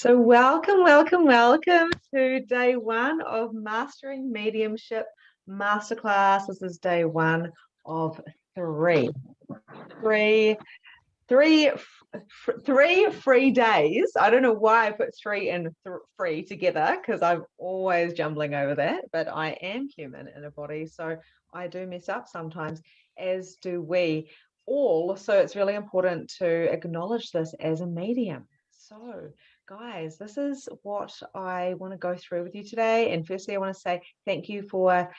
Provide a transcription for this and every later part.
So, welcome to day one of Mastering Mediumship Masterclass. This is day one of three. Three, three, three free days. I don't know why I put three and free together because I'm always jumbling over that, but I am human in a body, so I do mess up sometimes, as do we all. So it's really important to acknowledge this as a medium. So, guys, this is what I want to go through with you today. And firstly, I want to say thank you for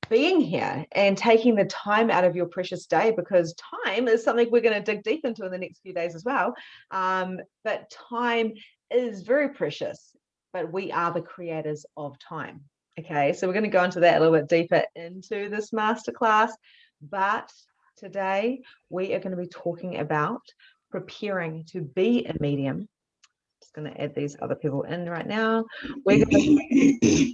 being here and taking the time out of your precious day, because time is something we're going to dig deep into in the next few days as well. But time is very precious, but we are the creators of time. Okay, so we're going to go into that a little bit deeper into this masterclass. But today we are going to be talking about preparing to be a medium. Just going to add these other people in right now. We're going to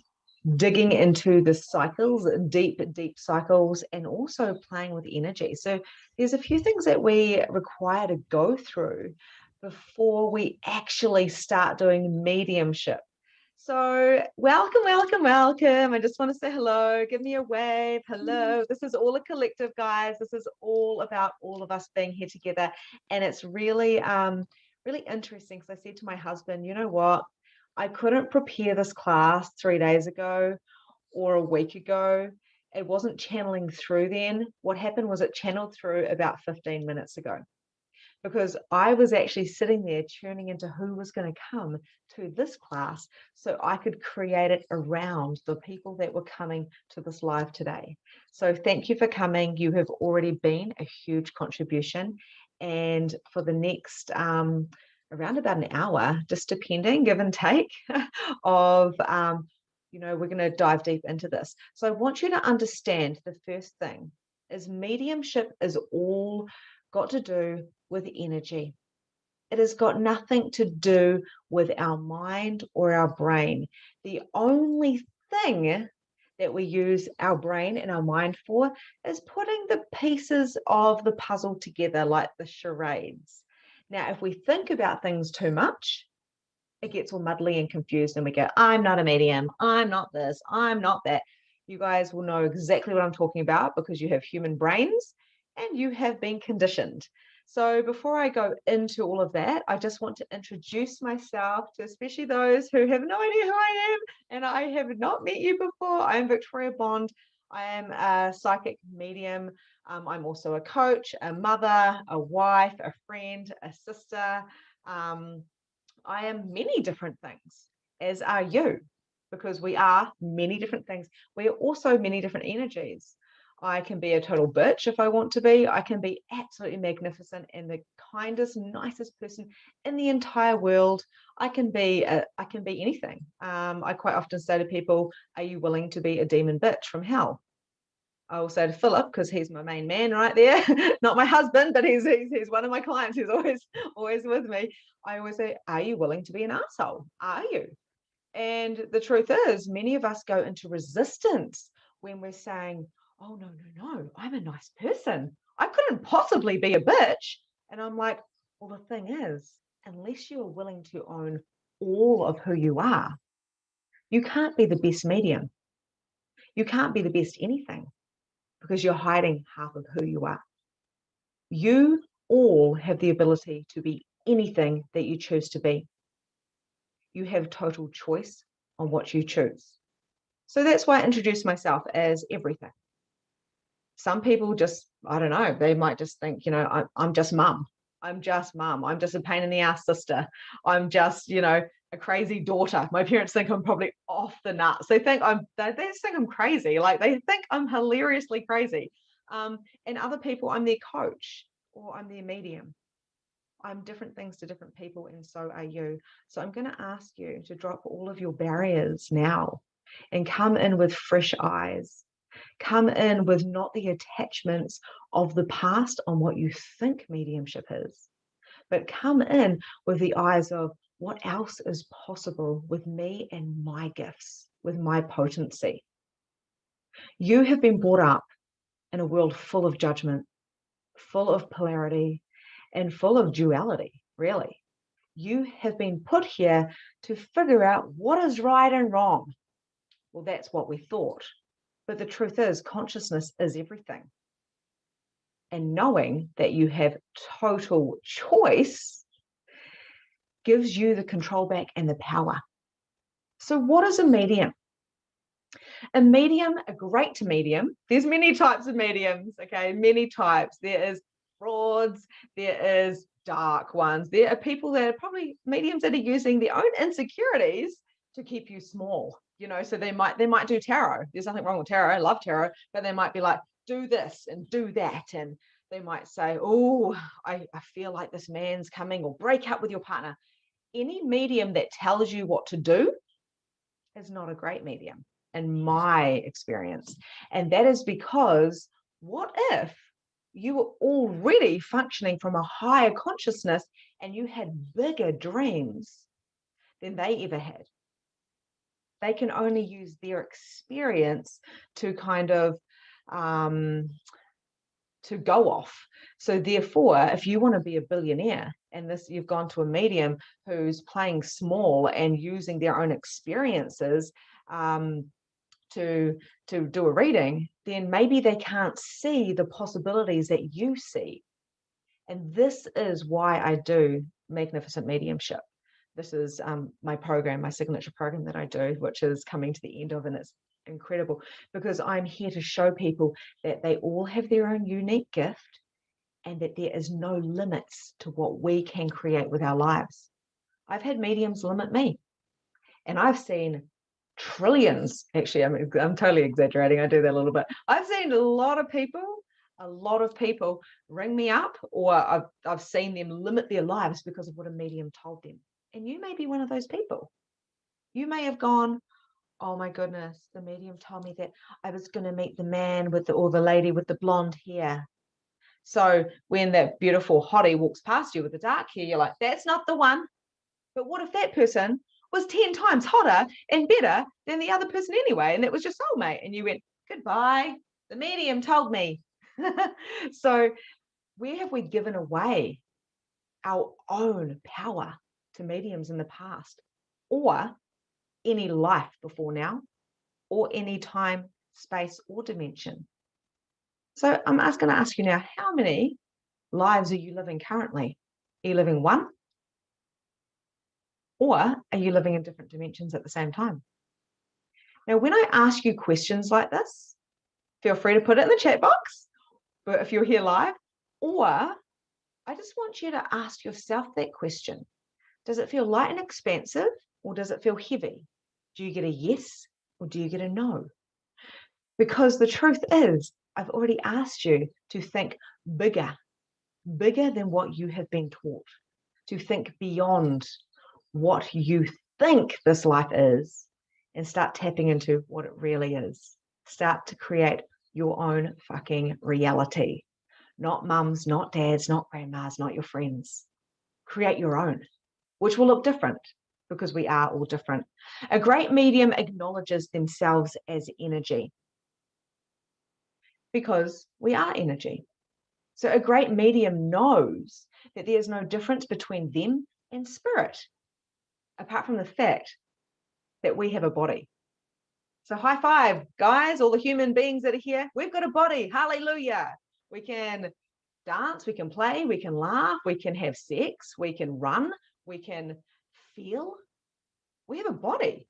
digging into the cycles, deep cycles, and also playing with energy. So there's a few things that we require to go through before we actually start doing mediumship. So welcome. I just want to say hello. Give me a wave. Hello. This is all a collective, guys. This is all about all of us being here together. And it's really, really interesting because I said to my husband, you know what? I couldn't prepare this class 3 days ago or a week ago. It wasn't channeling through then. What happened was it channeled through about 15 minutes ago, because I was actually sitting there tuning into who was going to come to this class so I could create it around the people that were coming to this live today. So thank you for coming. You have already been a huge contribution. And for the next around about an hour, just depending, give and take, of we're going to dive deep into this. So I want you to understand the first thing is mediumship is all got to do with energy. It has got nothing to do with our mind or our brain. The only thing that we use our brain and our mind for is putting the pieces of the puzzle together, like the charades. Now, if we think about things too much, it gets all muddly and confused, and we go, I'm not a medium, I'm not this, I'm not that. You guys will know exactly what I'm talking about because you have human brains and you have been conditioned. So before I go into all of that, I just want to introduce myself to especially those who have no idea who I am and I have not met you before. I'm Victoria Bond. I am a psychic medium. I'm also a coach, a mother, a wife, a friend, a sister. I am many different things, as are you, because we are many different things. We are also many different energies. I can be a total bitch if I want to be. I can be absolutely magnificent and the kindest, nicest person in the entire world. I can be anything. I quite often say to people, "Are you willing to be a demon bitch from hell?" I will say to Philip, because he's my main man right there, not my husband, but he's one of my clients. He's always with me. I always say, "Are you willing to be an asshole? Are you?" And the truth is, many of us go into resistance when we're saying, "Oh, no, I'm a nice person. I couldn't possibly be a bitch." And I'm like, well, the thing is, unless you are willing to own all of who you are, you can't be the best medium. You can't be the best anything because you're hiding half of who you are. You all have the ability to be anything that you choose to be. You have total choice on what you choose. So that's why I introduce myself as everything. Some people just, I don't know, they might just think, I'm just mum. I'm just mum. I'm just a pain in the ass sister. I'm just, a crazy daughter. My parents think I'm probably off the nuts. They think they just think I'm crazy. Like they think I'm hilariously crazy. And other people, I'm their coach or I'm their medium. I'm different things to different people, and so are you. So I'm going to ask you to drop all of your barriers now and come in with fresh eyes. Come in with not the attachments of the past on what you think mediumship is, but come in with the eyes of what else is possible with me and my gifts, with my potency. You have been brought up in a world full of judgment, full of polarity, and full of duality, really. You have been put here to figure out what is right and wrong. Well, that's what we thought. But the truth is, consciousness is everything. And knowing that you have total choice gives you the control back and the power. So what is a medium? A medium, a great medium, there's many types of mediums, okay, many types. There is frauds, there is dark ones. There are people that are probably mediums that are using their own insecurities to keep you small, you know, so they might do tarot. There's nothing wrong with tarot. I love tarot, but they might be like, do this and do that. And they might say, oh, I feel like this man's coming, or break up with your partner. Any medium that tells you what to do is not a great medium, in my experience. And that is because what if you were already functioning from a higher consciousness and you had bigger dreams than they ever had? They can only use their experience to kind of to go off. So therefore, if you want to be a billionaire, and this, you've gone to a medium who's playing small and using their own experiences to do a reading, then maybe they can't see the possibilities that you see. And this is why I do Magnificent Mediumship. This is my program, my signature program that I do, which is coming to the end of, and it's incredible because I'm here to show people that they all have their own unique gift and that there is no limits to what we can create with our lives. I've had mediums limit me, and I've seen trillions. Actually, I'm totally exaggerating. I do that a little bit. I've seen a lot of people ring me up, or I've seen them limit their lives because of what a medium told them. And you may be one of those people. You may have gone, oh my goodness, the medium told me that I was going to meet the man with or the lady with the blonde hair. So when that beautiful hottie walks past you with the dark hair, you're like, that's not the one. But what if that person was 10 times hotter and better than the other person anyway, and that was your soulmate? And you went, goodbye, the medium told me. So where have we given away our own power to mediums in the past, or any life before now, or any time, space, or dimension? So I'm going to ask you now, how many lives are you living currently? Are you living one? Or are you living in different dimensions at the same time? Now, when I ask you questions like this, feel free to put it in the chat box, but if you're here live, or I just want you to ask yourself that question. Does it feel light and expansive, or does it feel heavy? Do you get a yes, or do you get a no? Because the truth is, I've already asked you to think bigger than what you have been taught, to think beyond what you think this life is, and start tapping into what it really is. Start to create your own fucking reality. Not mums, not dads, not grandmas, not your friends. Create your own, which will look different because we are all different. A great medium acknowledges themselves as energy because we are energy. So a great medium knows that there's no difference between them and spirit, apart from the fact that we have a body. So high five, guys, all the human beings that are here. We've got a body. Hallelujah. We can dance, we can play, we can laugh, we can have sex, we can run, we can feel. We have a body.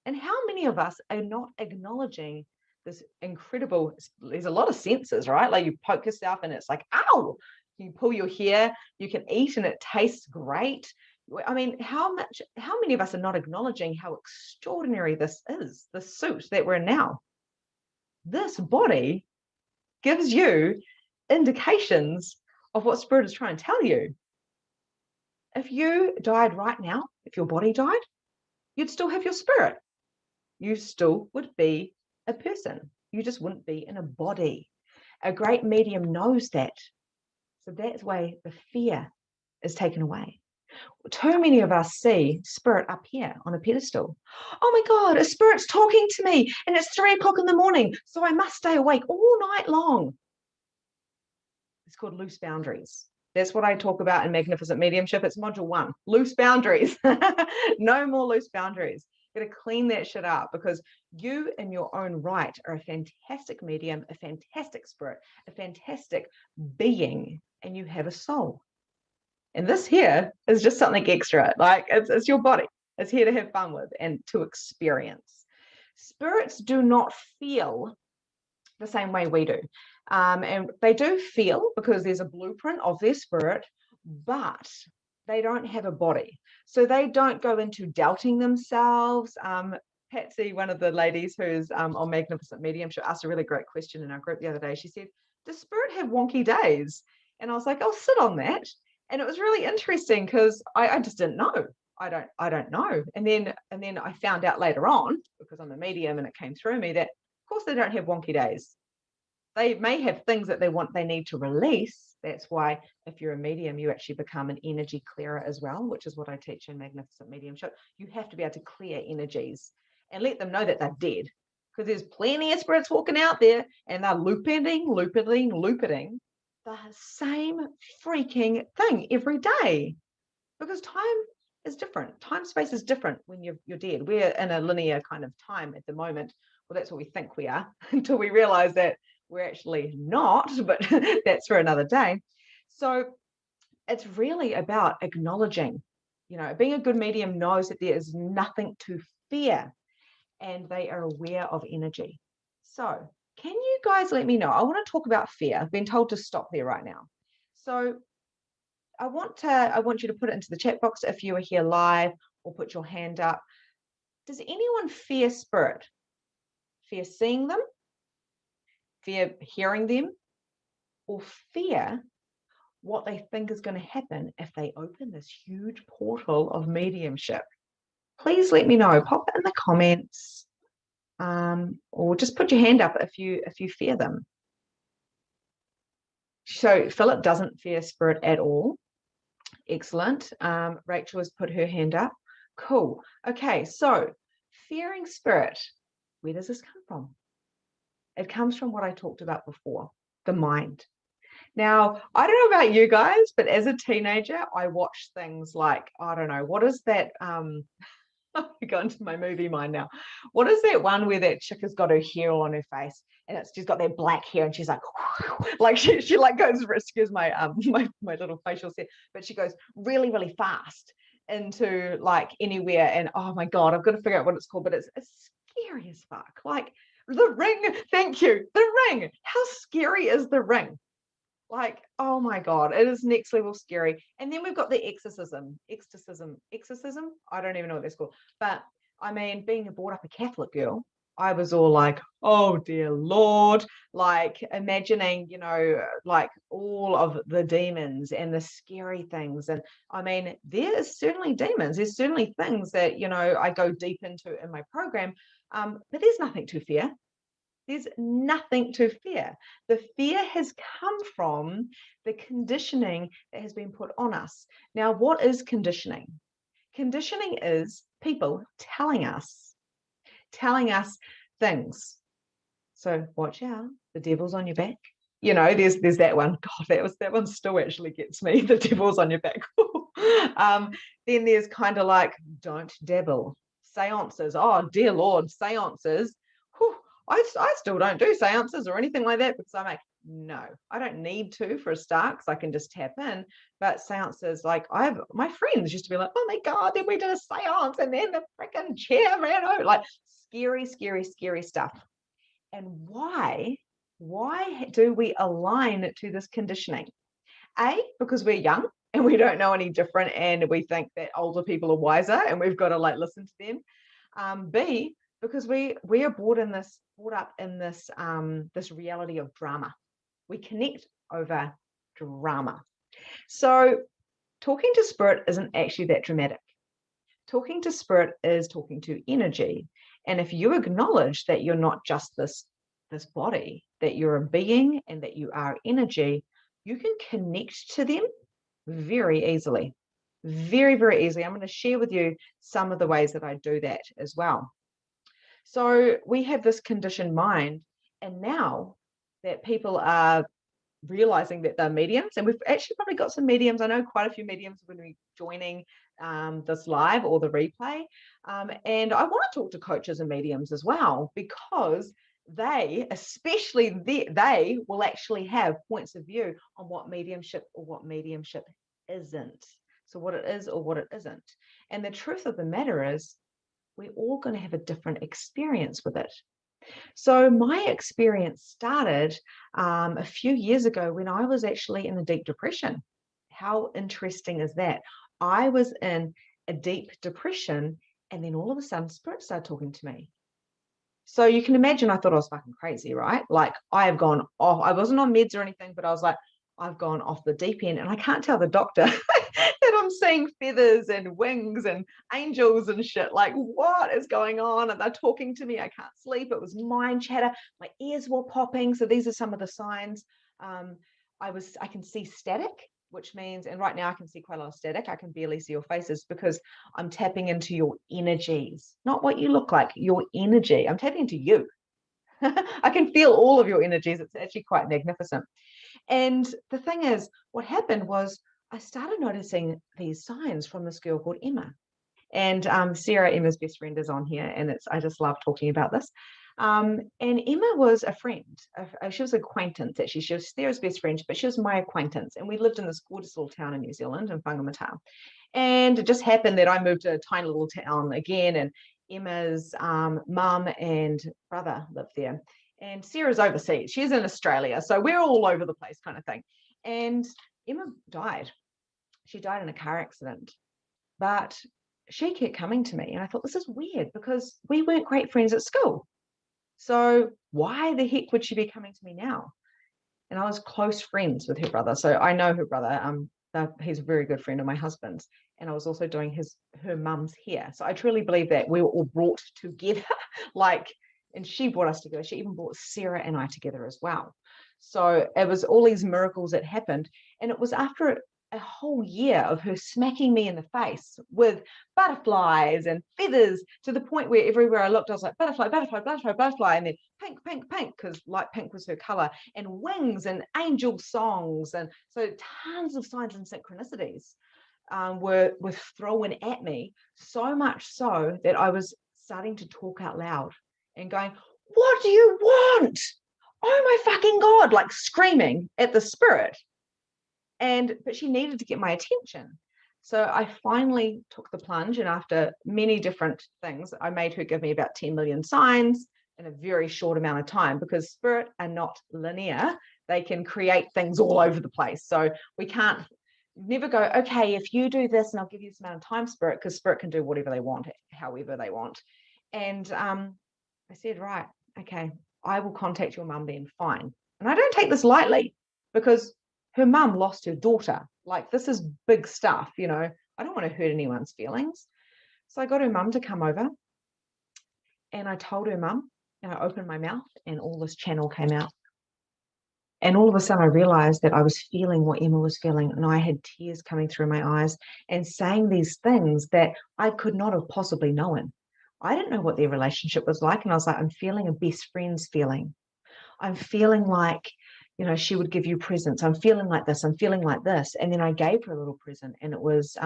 And how many of us are not acknowledging this incredible, there's a lot of senses, right? Like you poke yourself and it's like, ow, you pull your hair, you can eat and it tastes great. I mean, how many of us are not acknowledging how extraordinary this is, the suit that we're in now? This body gives you indications of what spirit is trying to tell you. If you died right now, if your body died, you'd still have your spirit. You still would be a person. You just wouldn't be in a body. A great medium knows that. So that's why the fear is taken away. Too many of us see spirit up here on a pedestal. Oh my God, a spirit's talking to me and it's 3 o'clock in the morning, so I must stay awake all night long. It's called loose boundaries. That's what I talk about in Magnificent Mediumship. It's module 1, loose boundaries. No more loose boundaries. Got to clean that shit up, because you in your own right are a fantastic medium, a fantastic spirit, a fantastic being, and you have a soul. And this here is just something extra. Like it's your body. It's here to have fun with and to experience. Spirits do not feel the same way we do. And they do feel because there's a blueprint of their spirit, but they don't have a body. So they don't go into doubting themselves. Patsy, one of the ladies who's on Magnificent Mediumship, asked a really great question in our group the other day. She said, does spirit have wonky days? And I was like, I'll sit on that. And it was really interesting because I just didn't know. I don't know. And then I found out later on, because I'm a medium and it came through me, that of course they don't have wonky days. They may have things that they need to release. That's why if you're a medium, you actually become an energy clearer as well, which is what I teach in Magnificent Mediumship. You have to be able to clear energies and let them know that they're dead, because there's plenty of spirits walking out there and they're looping the same freaking thing every day, because time is different. Time space is different when you're dead. We're in a linear kind of time at the moment. Well, that's what we think we are, until we realize that we're actually not, but that's for another day. So it's really about acknowledging, being a good medium knows that there is nothing to fear, and they are aware of energy. So can you guys let me know? I want to talk about fear. I've been told to stop there right now. So I want you to put it into the chat box if you are here live, or put your hand up. Does anyone fear spirit? Fear seeing them? Fear hearing them? Or fear what they think is going to happen if they open this huge portal of mediumship? Please let me know. Pop it in the comments, or just put your hand up if you fear them. So Philip doesn't fear spirit at all. Excellent. Rachel has put her hand up. Cool. Okay, so fearing spirit, where does this come from? It comes from what I talked about before, the mind. Now, I don't know about you guys, but as a teenager, I watched things like, I don't know, what is that? I'm going to my movie mind now. What is that one where that chick has got her hair all on her face, and she's got that black hair, and she's like, like she like goes, excuse my my little facial set, but she goes really, really fast into like anywhere, and oh my God, I've got to figure out what it's called, but it's scary as fuck. Like The Ring, thank you, The Ring. How scary is The Ring? Like, oh my God, it is next level scary. And then we've got the exorcism. I don't even know what that's called. But I mean, being brought up a Catholic girl, I was all like, oh dear Lord, like imagining, like all of the demons and the scary things. And I mean, there's certainly demons. There's certainly things that, I go deep into in my program. But there's nothing to fear. There's nothing to fear. The fear has come from the conditioning that has been put on us. Now, what is conditioning? Conditioning is people telling us things. So watch out, the devil's on your back. There's that one. God, that one still actually gets me. The devil's on your back. Then there's kind of like, don't dabble. Seances. Oh, dear Lord, seances. Whew. I still don't do seances or anything like that, because I'm like, no, I don't need to for a start, because I can just tap in. But seances, like my friends used to be like, oh my God, then we did a seance and then the freaking chair ran over. Like scary, scary, scary stuff. And why do we align to this conditioning? A, because we're young and we don't know any different, and we think that older people are wiser and we've got to like listen to them. B, because we are brought up in this reality of drama. We connect over drama. So talking to spirit isn't actually that dramatic. Talking to spirit is talking to energy. And if you acknowledge that you're not just this body, that you're a being and that you are energy, you can connect to them very easily. Very, very easily. I'm going to share with you some of the ways that I do that as well. So we have this conditioned mind, and now that people are realizing that they're mediums. And we've actually probably got some mediums. I know quite a few mediums are going to be joining this live or the replay. And I want to talk to coaches and mediums as well, because they, especially they will actually have points of view on what mediumship or what mediumship isn't. So what it is or what it isn't. And the truth of the matter is, we're all going to have a different experience with it. So my experience started a few years ago when I was actually in a deep depression. How interesting is that? I was in a deep depression, and then all of a sudden, spirit started talking to me. So you can imagine I thought I was fucking crazy, right? Like, I have gone off. I wasn't on meds or anything, but I was like, I've gone off the deep end, and I can't tell the doctor that I'm seeing feathers and wings and angels and shit. Like, what is going on? And they're talking to me. I can't sleep. It was mind chatter. My ears were popping. So these are some of the signs. I can see static, which means, and right now I can see quite a lot of static. I can barely see your faces because I'm tapping into your energies, not what you look like, your energy. I'm tapping into you. I can feel all of your energies. It's actually quite magnificent. And the thing is, what happened was I started noticing these signs from this girl called Emma. And Sarah, Emma's best friend, is on here, and I just love talking about this. And Emma was a friend. She was an acquaintance, actually. She was Sarah's best friend, but she was my acquaintance. And we lived in this gorgeous little town in New Zealand, in Whangamata. And it just happened that I moved to a tiny little town again, and Emma's mum and brother lived there. And Sarah's overseas. She's in Australia. So we're all over the place, kind of thing. And Emma died. She died in a car accident. But she kept coming to me, and I thought, this is weird because we weren't great friends at school. So why the heck would she be coming to me now? And I was close friends with her brother. So I know her brother. He's a very good friend of my husband's. And I was also doing her mum's hair. So I truly believe that we were all brought together. And she brought us together. She even brought Sarah and I together as well. So it was all these miracles that happened. And it was after a whole year of her smacking me in the face with butterflies and feathers, to the point where everywhere I looked, I was like, butterfly, butterfly, butterfly, butterfly, and then pink, pink, pink, because light pink was her color, and wings and angel songs. And so tons of signs and synchronicities were thrown at me, so much so that I was starting to talk out loud and going, what do you want? Oh my fucking God, like screaming at the spirit. But she needed to get my attention. So I finally took the plunge, and after many different things, I made her give me about 10 million signs in a very short amount of time, because spirit are not linear. They can create things all over the place. So we can't never go, okay, if you do this and I'll give you this amount of time, spirit, because spirit can do whatever they want, however they want. And I said, right, okay, I will contact your mum then, fine. And I don't take this lightly, because her mum lost her daughter. Like, this is big stuff, I don't want to hurt anyone's feelings. So I got her mum to come over, and I told her mum, and I opened my mouth, and all this channel came out. And all of a sudden I realized that I was feeling what Emma was feeling, and I had tears coming through my eyes and saying these things that I could not have possibly known. I didn't know what their relationship was like. And I was like, I'm feeling a best friend's feeling. I'm feeling like, she would give you presents. I'm feeling like this. I'm feeling like this. And then I gave her a little present, and it was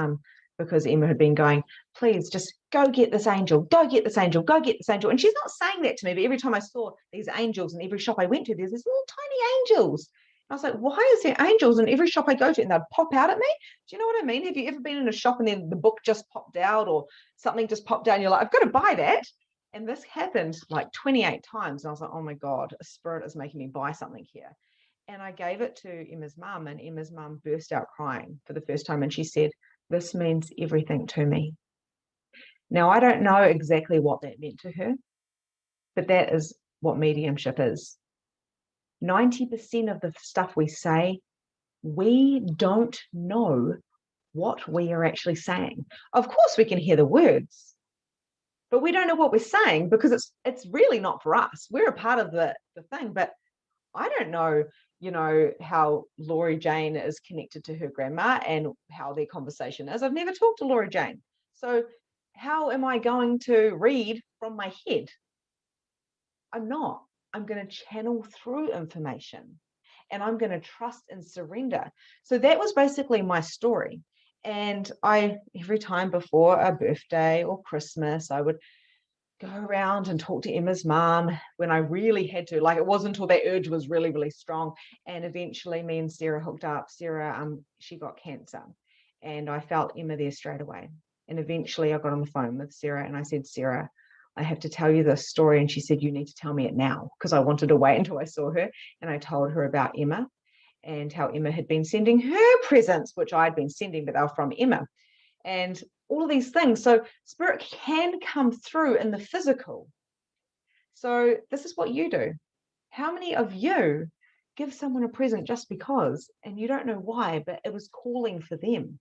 because Emma had been going, please just go get this angel, go get this angel, go get this angel. And she's not saying that to me, but every time I saw these angels in every shop I went to, there's these little tiny angels. I was like, why is there angels in every shop I go to? And they'd pop out at me. Do you know what I mean? Have you ever been in a shop and then the book just popped out, or something just popped out, and you're like, I've got to buy that? And this happened like 28 times. And I was like, oh my God, a spirit is making me buy something here. And I gave it to Emma's mum, and Emma's mum burst out crying for the first time. And she said, this means everything to me. Now, I don't know exactly what that meant to her, but that is what mediumship is. 90% of the stuff we say, we don't know what we are actually saying. Of course, we can hear the words, but we don't know what we're saying, because it's really not for us. We're a part of the thing, but I don't know, how Laurie Jane is connected to her grandma and how their conversation is. I've never talked to Laurie Jane. So how am I going to read from my head? I'm not. I'm going to channel through information. and I'm going to trust and surrender. So that was basically my story. And every time before a birthday or Christmas, I would go around and talk to Emma's mom when I really had to. Like, it wasn't until that urge was really, really strong. And eventually me and Sarah hooked up. Sarah, she got cancer, and I felt Emma there straight away. And eventually I got on the phone with Sarah and I said, Sarah, I have to tell you this story. And she said, you need to tell me it now, because I wanted to wait until I saw her. And I told her about Emma and how Emma had been sending her presents, which I'd been sending, but they were from Emma. And all of these things. So spirit can come through in the physical. So this is what you do. How many of you give someone a present just because, and you don't know why, but it was calling for them?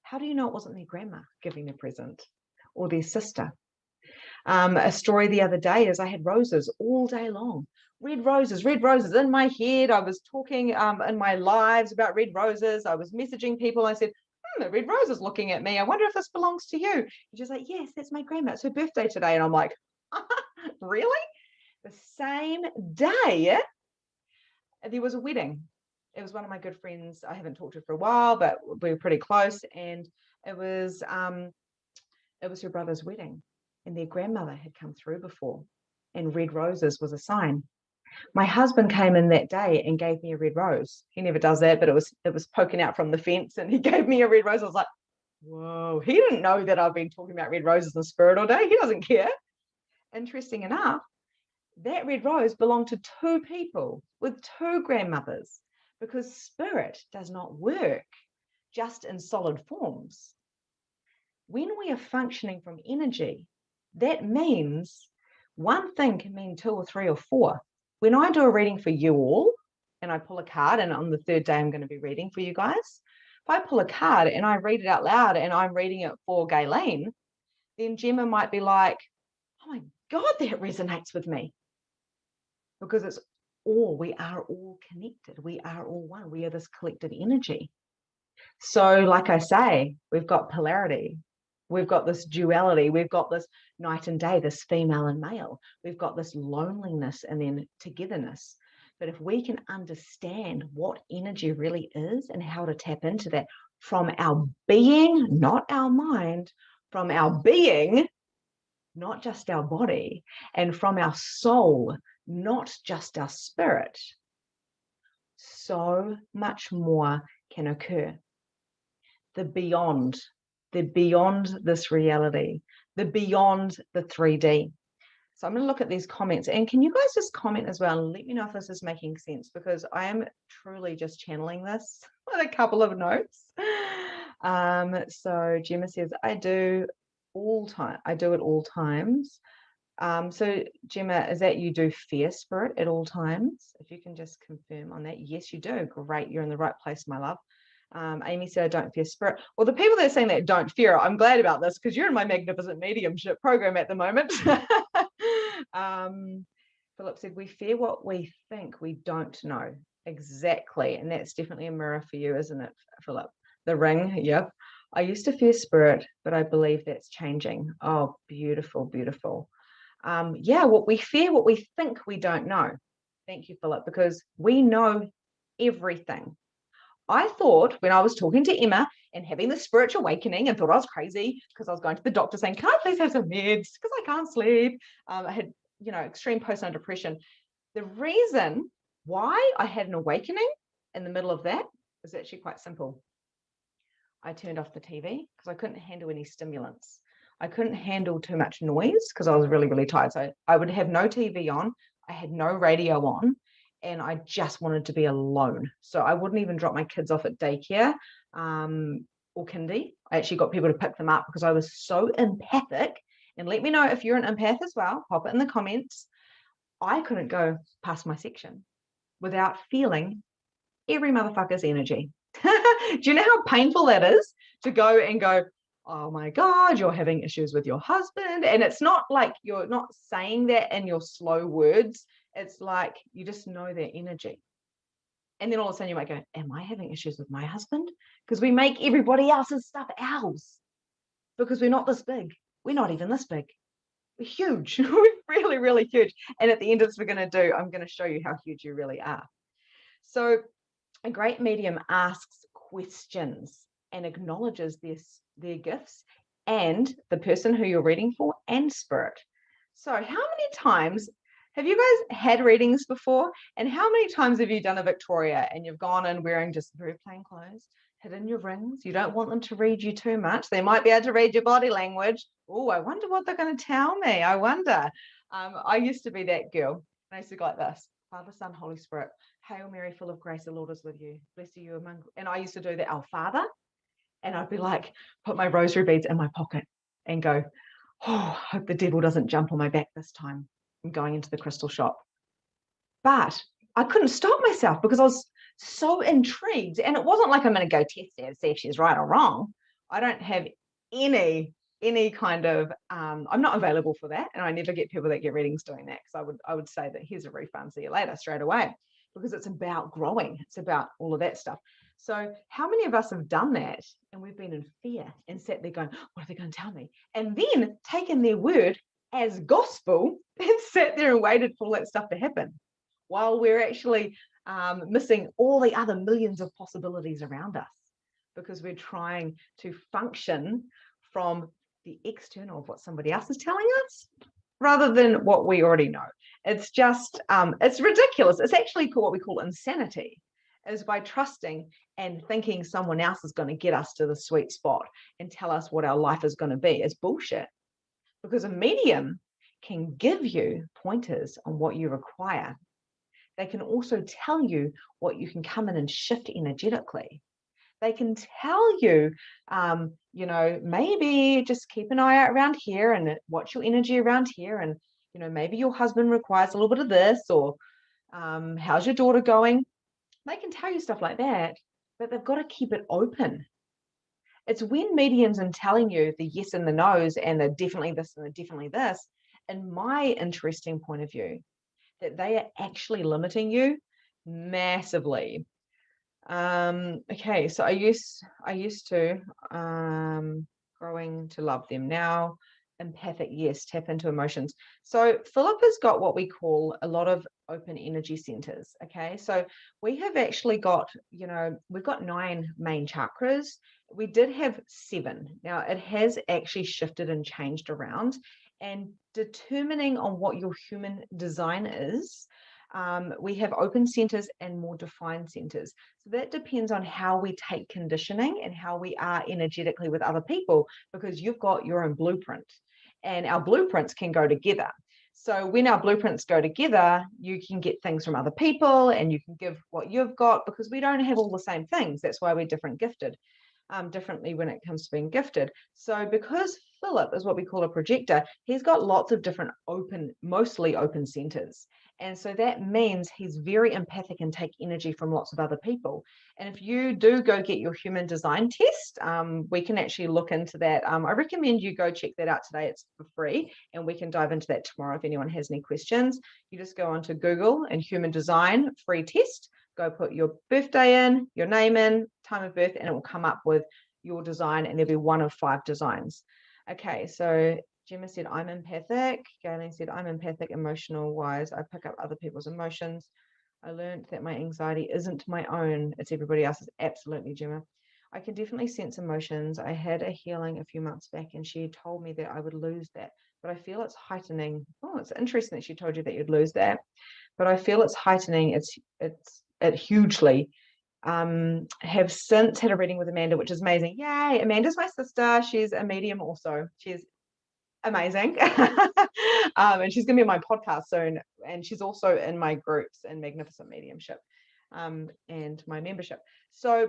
How do you know it wasn't their grandma giving the present or their sister? A story the other day is I had roses all day long. Red roses in my head. I was talking in my lives about red roses. I was messaging people. I said, the red rose is looking at me. I wonder if this belongs to you. And she's like, yes, that's my grandma. It's her birthday today. And I'm like, really? The same day, there was a wedding. It was one of my good friends. I haven't talked to her for a while, but we were pretty close. And it was her brother's wedding. And their grandmother had come through before. And red roses was a sign. My husband came in that day and gave me a red rose. He never does that, but it was poking out from the fence, and he gave me a red rose. I was like, whoa, he didn't know that I've been talking about red roses in spirit all day. He doesn't care. Interesting enough, that red rose belonged to two people with two grandmothers, because spirit does not work just in solid forms. When we are functioning from energy, that means one thing can mean two or three or four. When I do a reading for you all, and I pull a card, and on the third day I'm going to be reading for you guys, if I pull a card and I read it out loud and I'm reading it for Gayleen, then Gemma might be like, oh my God, that resonates with me. Because we are all connected. We are all one. We are this collective energy. So like I say, we've got polarity. We've got this duality. We've got this night and day, this female and male. We've got this loneliness and then togetherness. But if we can understand what energy really is and how to tap into that from our being, not our mind, from our being, not just our body, and from our soul, not just our spirit, so much more can occur. The beyond this reality, the beyond the 3D. So I'm going to look at these comments, and can you guys just comment as well and let me know if this is making sense, because I am truly just channeling this with a couple of notes. So Gemma says, I do it all times. So Gemma, is that you do fear spirit at all times? If you can just confirm on that. Yes, you do. Great. You're in the right place, my love. Amy said, I don't fear spirit. Well, the people that are saying that don't fear, I'm glad about this, because you're in my magnificent mediumship program at the moment. Philip said, we fear what we think we don't know. Exactly. And that's definitely a mirror for you, isn't it, Philip? The ring. Yep. I used to fear spirit, but I believe that's changing. Oh, beautiful, beautiful. Yeah, what we fear, what we think we don't know. Thank you, Philip, because we know everything. I thought when I was talking to Emma and having the spiritual awakening, and thought I was crazy because I was going to the doctor saying, can I please have some meds because I can't sleep. I had, extreme postnatal depression. The reason why I had an awakening in the middle of that was actually quite simple. I turned off the TV because I couldn't handle any stimulants. I couldn't handle too much noise because I was really, really tired. So I would have no TV on. I had no radio on, and I just wanted to be alone. So I wouldn't even drop my kids off at daycare or kindy. I actually got people to pick them up because I was so empathic. And let me know if you're an empath as well. Pop it in the comments. I couldn't go past my section without feeling every motherfucker's energy. Do you know how painful that is to go and go, oh my God, you're having issues with your husband? And it's not like you're not saying that in your slow words. It's like you just know their energy. And then all of a sudden you might go, am I having issues with my husband? Because we make everybody else's stuff ours because we're not this big. We're not even this big. We're huge. We're really, really huge. And at the end of this, I'm going to show you how huge you really are. So a great medium asks questions and acknowledges their gifts and the person who you're reading for and spirit. So how many times have you guys had readings before? And how many times have you done a Victoria and you've gone in wearing just very plain clothes, hidden your rings? You don't want them to read you too much. They might be able to read your body language. Oh, I wonder what they're going to tell me. I wonder. I used to be that girl. I used to go like this: Father, Son, Holy Spirit, Hail Mary, full of grace, the Lord is with you. Blessed are you among. And I used to do that, Our Father. And I'd be like, put my rosary beads in my pocket and go, oh, hope the devil doesn't jump on my back this time. I'm going into the crystal shop. But I couldn't stop myself because I was so intrigued. And it wasn't like I'm going to go test her to see if she's right or wrong. I don't have any kind of I'm not available for that, and I never get people that get readings doing that, because I would say that here's a refund, see you later, straight away, because it's about growing, it's about all of that stuff. So how many of us have done that and we've been in fear and sat there going, what are they going to tell me? And then taken their word as gospel and sat there and waited for all that stuff to happen, while we're actually missing all the other millions of possibilities around us, because we're trying to function from the external of what somebody else is telling us rather than what we already know. It's just, it's ridiculous. It's actually what we call insanity, is by trusting and thinking someone else is going to get us to the sweet spot and tell us what our life is going to be. It's bullshit, because a medium can give you pointers on what you require. They can also tell you what you can come in and shift energetically. They can tell you, maybe just keep an eye out around here and watch your energy around here. And, maybe your husband requires a little bit of this, or how's your daughter going? They can tell you stuff like that, but they've got to keep it open. It's when mediums are telling you the yes and the no's and the definitely this and the definitely this, in my interesting point of view, that they are actually limiting you massively. Okay, so I used to growing to love them. Now empathic, yes, tap into emotions. So Philip has got what we call a lot of open energy centers. Okay, so we have actually got, we've got 9 main chakras. We did have 7. Now it has actually shifted and changed around, and determining on what your human design is, we have open centers and more defined centers. So that depends on how we take conditioning and how we are energetically with other people, because you've got your own blueprint and our blueprints can go together. So when our blueprints go together, you can get things from other people and you can give what you've got, because we don't have all the same things. That's why we're differently when it comes to being gifted. So because Philip is what we call a projector, he's got lots of different mostly open centers. And so that means he's very empathic and take energy from lots of other people. And if you do go get your human design test, we can actually look into that. I recommend you go check that out today. It's for free, and we can dive into that tomorrow if anyone has any questions. You just go onto Google and human design free test. Go put your birthday in, your name in, time of birth, and it will come up with your design, and there'll be one of 5 designs. Okay, so Gemma said, I'm empathic. Galen said, I'm empathic emotional wise. I pick up other people's emotions. I learned that my anxiety isn't my own. It's everybody else's. Absolutely, Gemma. I can definitely sense emotions. I had a healing a few months back and she told me that I would lose that, but I feel it's heightening. Oh, it's interesting that she told you that you'd lose that, but I feel it's heightening. It hugely. Have since had a reading with Amanda, which is amazing. Yay. Amanda's my sister. She's a medium also. She's amazing. And she's going to be on my podcast soon. And she's also in my groups in Magnificent Mediumship and my membership. So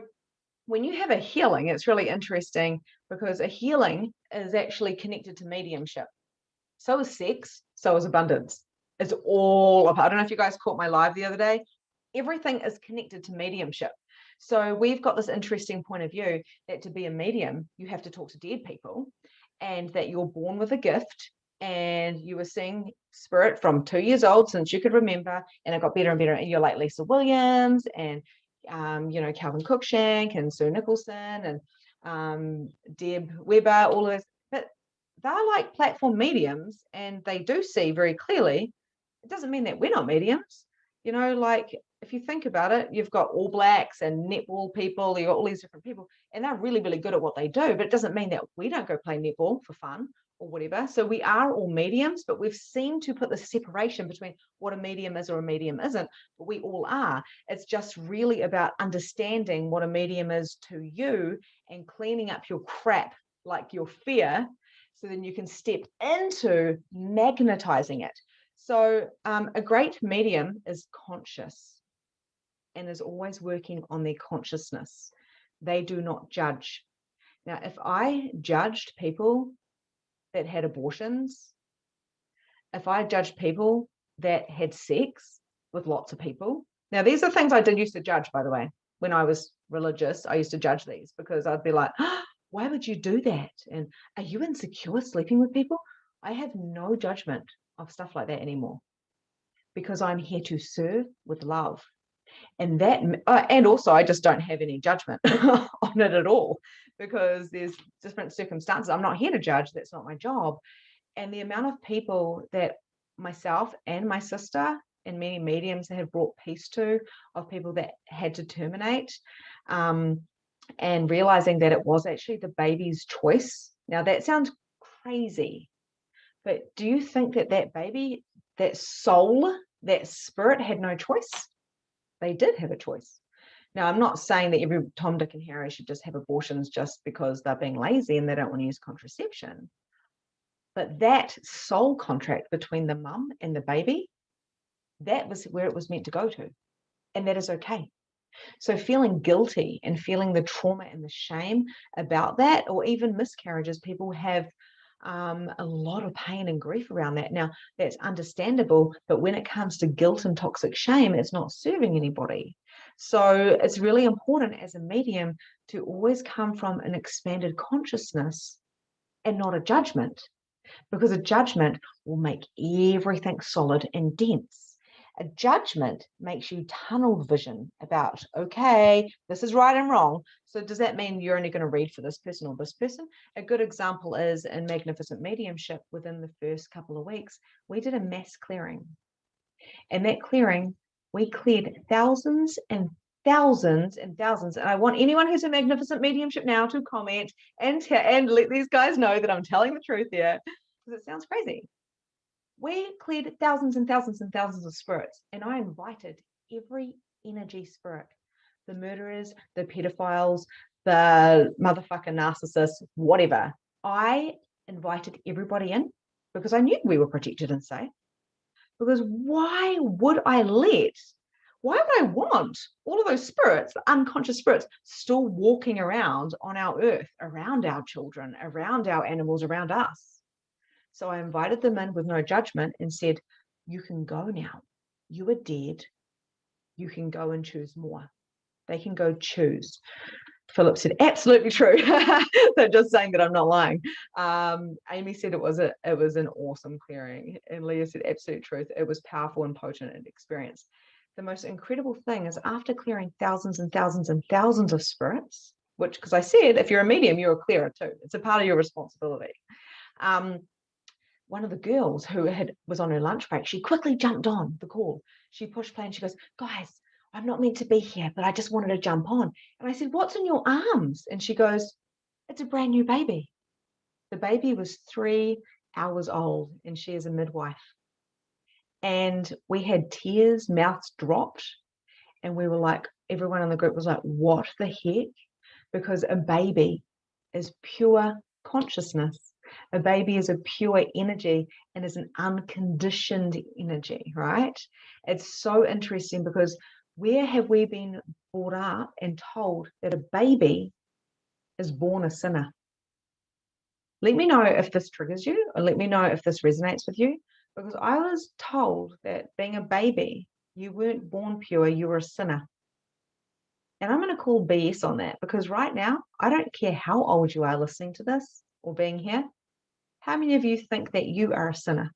when you have a healing, it's really interesting, because a healing is actually connected to mediumship. So is sex, so is abundance. It's all of, I don't know if you guys caught my live the other day. Everything is connected to mediumship. So we've got this interesting point of view that to be a medium, you have to talk to dead people, and that you're born with a gift, and you were seeing spirit from 2 years old since you could remember, and it got better and better. And you're like Lisa Williams and Calvin Cruikshank and Sue Nicholson and Deb Weber, all of this. But they're like platform mediums, and they do see very clearly. It doesn't mean that we're not mediums. Like if you think about it, you've got All Blacks and netball people, you've got all these different people, and they're really, really good at what they do, but it doesn't mean that we don't go play netball for fun or whatever. So we are all mediums, but we've seemed to put the separation between what a medium is or a medium isn't, but we all are. It's just really about understanding what a medium is to you and cleaning up your crap, like your fear, so then you can step into magnetizing it. So a great medium is conscious and is always working on their consciousness. They do not judge. Now, if I judged people that had abortions, if I judged people that had sex with lots of people, now these are things I did used to judge, by the way. When I was religious, I used to judge these because I'd be like, oh, why would you do that? And are you insecure sleeping with people? I have no judgment of stuff like that anymore because I'm here to serve with love. And that, and also I just don't have any judgment on it at all because there's different circumstances. I'm not here to judge. That's not my job. And the amount of people that myself and my sister and many mediums have brought peace to, of people that had to terminate, and realizing that it was actually the baby's choice. Now that sounds crazy, but do you think that that baby, that soul, that spirit had no choice? They did have a choice. Now, I'm not saying that every Tom, Dick, and Harry should just have abortions just because they're being lazy and they don't want to use contraception. But that soul contract between the mum and the baby, that was where it was meant to go to. And that is okay. So feeling guilty and feeling the trauma and the shame about that, or even miscarriages, people have a lot of pain and grief around that. Now, that's understandable, but when it comes to guilt and toxic shame, it's not serving anybody. So it's really important as a medium to always come from an expanded consciousness and not a judgment, because a judgment will make everything solid and dense. A judgment makes you tunnel vision about, okay, this is right and wrong. So does that mean you're only going to read for this person or this person? A good example is in Magnificent Mediumship, within the first couple of weeks, we did a mass clearing. And that clearing, we cleared thousands and thousands and thousands. And I want anyone who's a Magnificent Mediumship now to comment and let these guys know that I'm telling the truth here, because it sounds crazy. We cleared thousands and thousands and thousands of spirits, and I invited every energy spirit, the murderers, the pedophiles, the motherfucking narcissists, whatever. I invited everybody in because I knew we were protected and safe. Because why would I want all of those spirits, the unconscious spirits, still walking around on our earth, around our children, around our animals, around us? So I invited them in with no judgment and said, you can go now. You are dead. You can go and choose more. They can go choose. Philip said, absolutely true. They're just saying that I'm not lying. Amy said it was an awesome clearing. And Leah said, absolute truth. It was powerful and potent and experience. The most incredible thing is after clearing thousands and thousands and thousands of spirits, which, because I said, if you're a medium, you're a clearer too. It's a part of your responsibility. One of the girls who was on her lunch break, she quickly jumped on the call. She pushed play and she goes, guys, I'm not meant to be here, but I just wanted to jump on. And I said, what's in your arms? And she goes, it's a brand new baby. The baby was 3 hours old and she is a midwife. And we had tears, mouths dropped. And we were like, everyone in the group was like, what the heck? Because a baby is pure consciousness. A baby is a pure energy and is an unconditioned energy, right? It's so interesting because where have we been brought up and told that a baby is born a sinner? Let me know if this triggers you, or let me know if this resonates with you, because I was told that being a baby, you weren't born pure, you were a sinner. And I'm going to call BS on that, because right now, I don't care how old you are listening to this or being here. How many of you think that you are a sinner?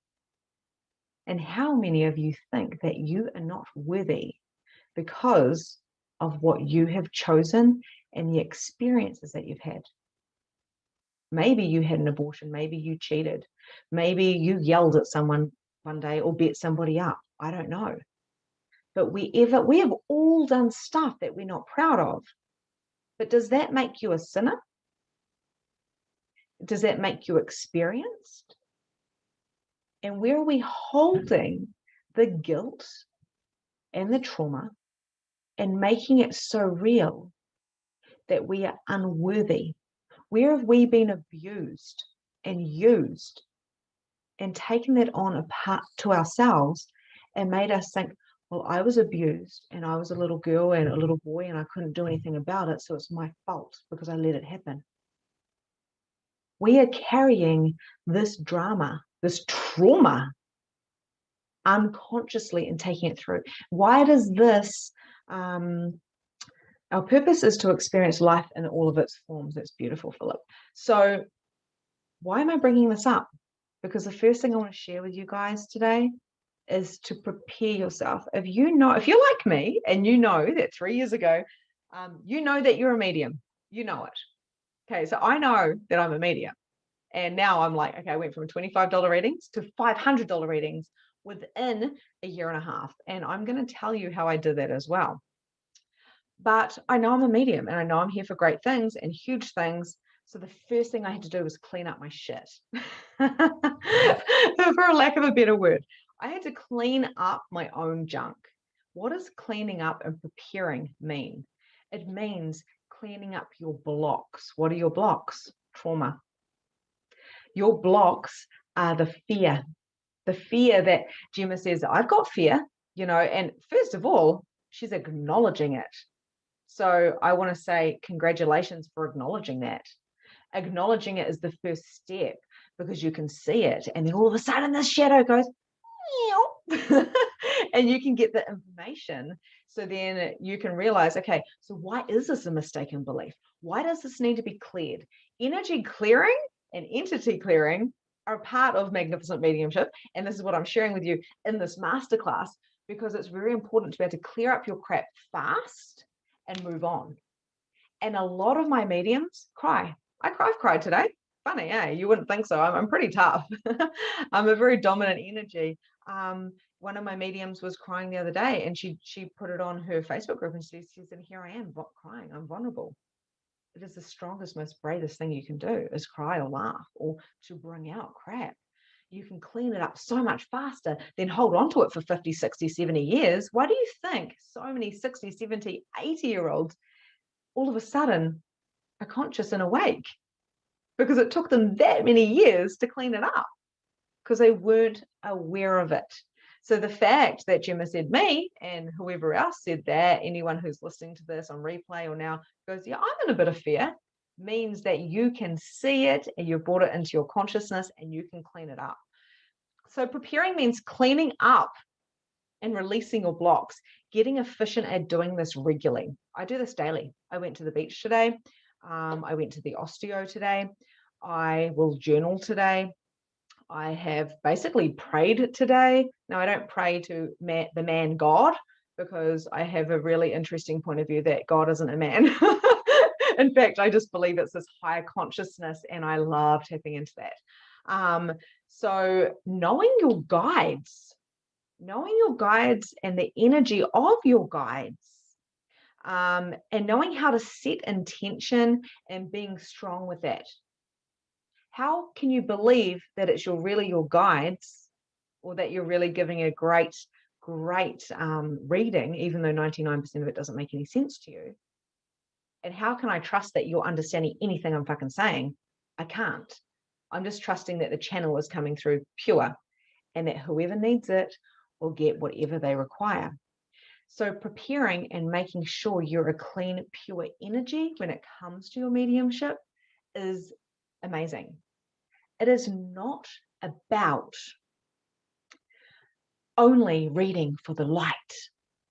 And how many of you think that you are not worthy because of what you have chosen and the experiences that you've had? Maybe you had an abortion. Maybe you cheated. Maybe you yelled at someone one day or beat somebody up. I don't know. But we have all done stuff that we're not proud of. But does that make you a sinner? Does that make you experienced? And where are we holding the guilt and the trauma and making it so real that we are unworthy? Where have we been abused and used and taken that on apart to ourselves and made us think, well, I was abused and I was a little girl and a little boy and I couldn't do anything about it, so it's my fault because I let it happen. We are carrying this drama, this trauma unconsciously and taking it through. Why does this, our purpose is to experience life in all of its forms. That's beautiful, Philip. So why am I bringing this up? Because the first thing I want to share with you guys today is to prepare yourself. If you're like me and you know that 3 years ago, you know that you're a medium, you know it. Okay, so I know that I'm a medium. And now I'm like, okay, I went from $25 readings to $500 readings within a year and a half. And I'm going to tell you how I did that as well. But I know I'm a medium and I know I'm here for great things and huge things. So the first thing I had to do was clean up my shit. For a lack of a better word, I had to clean up my own junk. What does cleaning up and preparing mean? It means cleaning up your blocks. What are your blocks? Trauma. Your blocks are the fear that Gemma says, I've got fear, and first of all, she's acknowledging it. So I want to say congratulations for acknowledging that. Acknowledging it is the first step because you can see it. And then all of a sudden the shadow goes, and you can get the information. So then you can realize, okay, so why is this a mistaken belief? Why does this need to be cleared? Energy clearing and entity clearing are part of magnificent mediumship. And this is what I'm sharing with you in this masterclass, because it's very important to be able to clear up your crap fast and move on. And a lot of my mediums cry. I've cried today. Funny, eh? You wouldn't think so. I'm pretty tough. I'm a very dominant energy. One of my mediums was crying the other day, and she put it on her Facebook group, and she said, here I am crying. I'm vulnerable. It is the strongest, most bravest thing you can do is cry or laugh or to bring out crap. You can clean it up so much faster than hold on to it for 50, 60, 70 years. Why do you think so many 60, 70, 80-year-olds all of a sudden are conscious and awake? Because it took them that many years to clean it up because they weren't aware of it. So the fact that Gemma said me and whoever else said that, anyone who's listening to this on replay or now goes, yeah, I'm in a bit of fear, means that you can see it and you've brought it into your consciousness and you can clean it up. So preparing means cleaning up and releasing your blocks, getting efficient at doing this regularly. I do this daily. I went to the beach today. I went to the osteo today. I will journal today. I have basically prayed today. Now, I don't pray to the man God, because I have a really interesting point of view that God isn't a man. In fact, I just believe it's this higher consciousness, and I love tapping into that. So knowing your guides and the energy of your guides, and knowing how to set intention and being strong with that. How can you believe that it's really your guides, or that you're really giving a great reading, even though 99% of it doesn't make any sense to you? And how can I trust that you're understanding anything I'm fucking saying? I can't. I'm just trusting that the channel is coming through pure, and that whoever needs it will get whatever they require. So preparing and making sure you're a clean, pure energy when it comes to your mediumship is amazing. It is not about only reading for the light.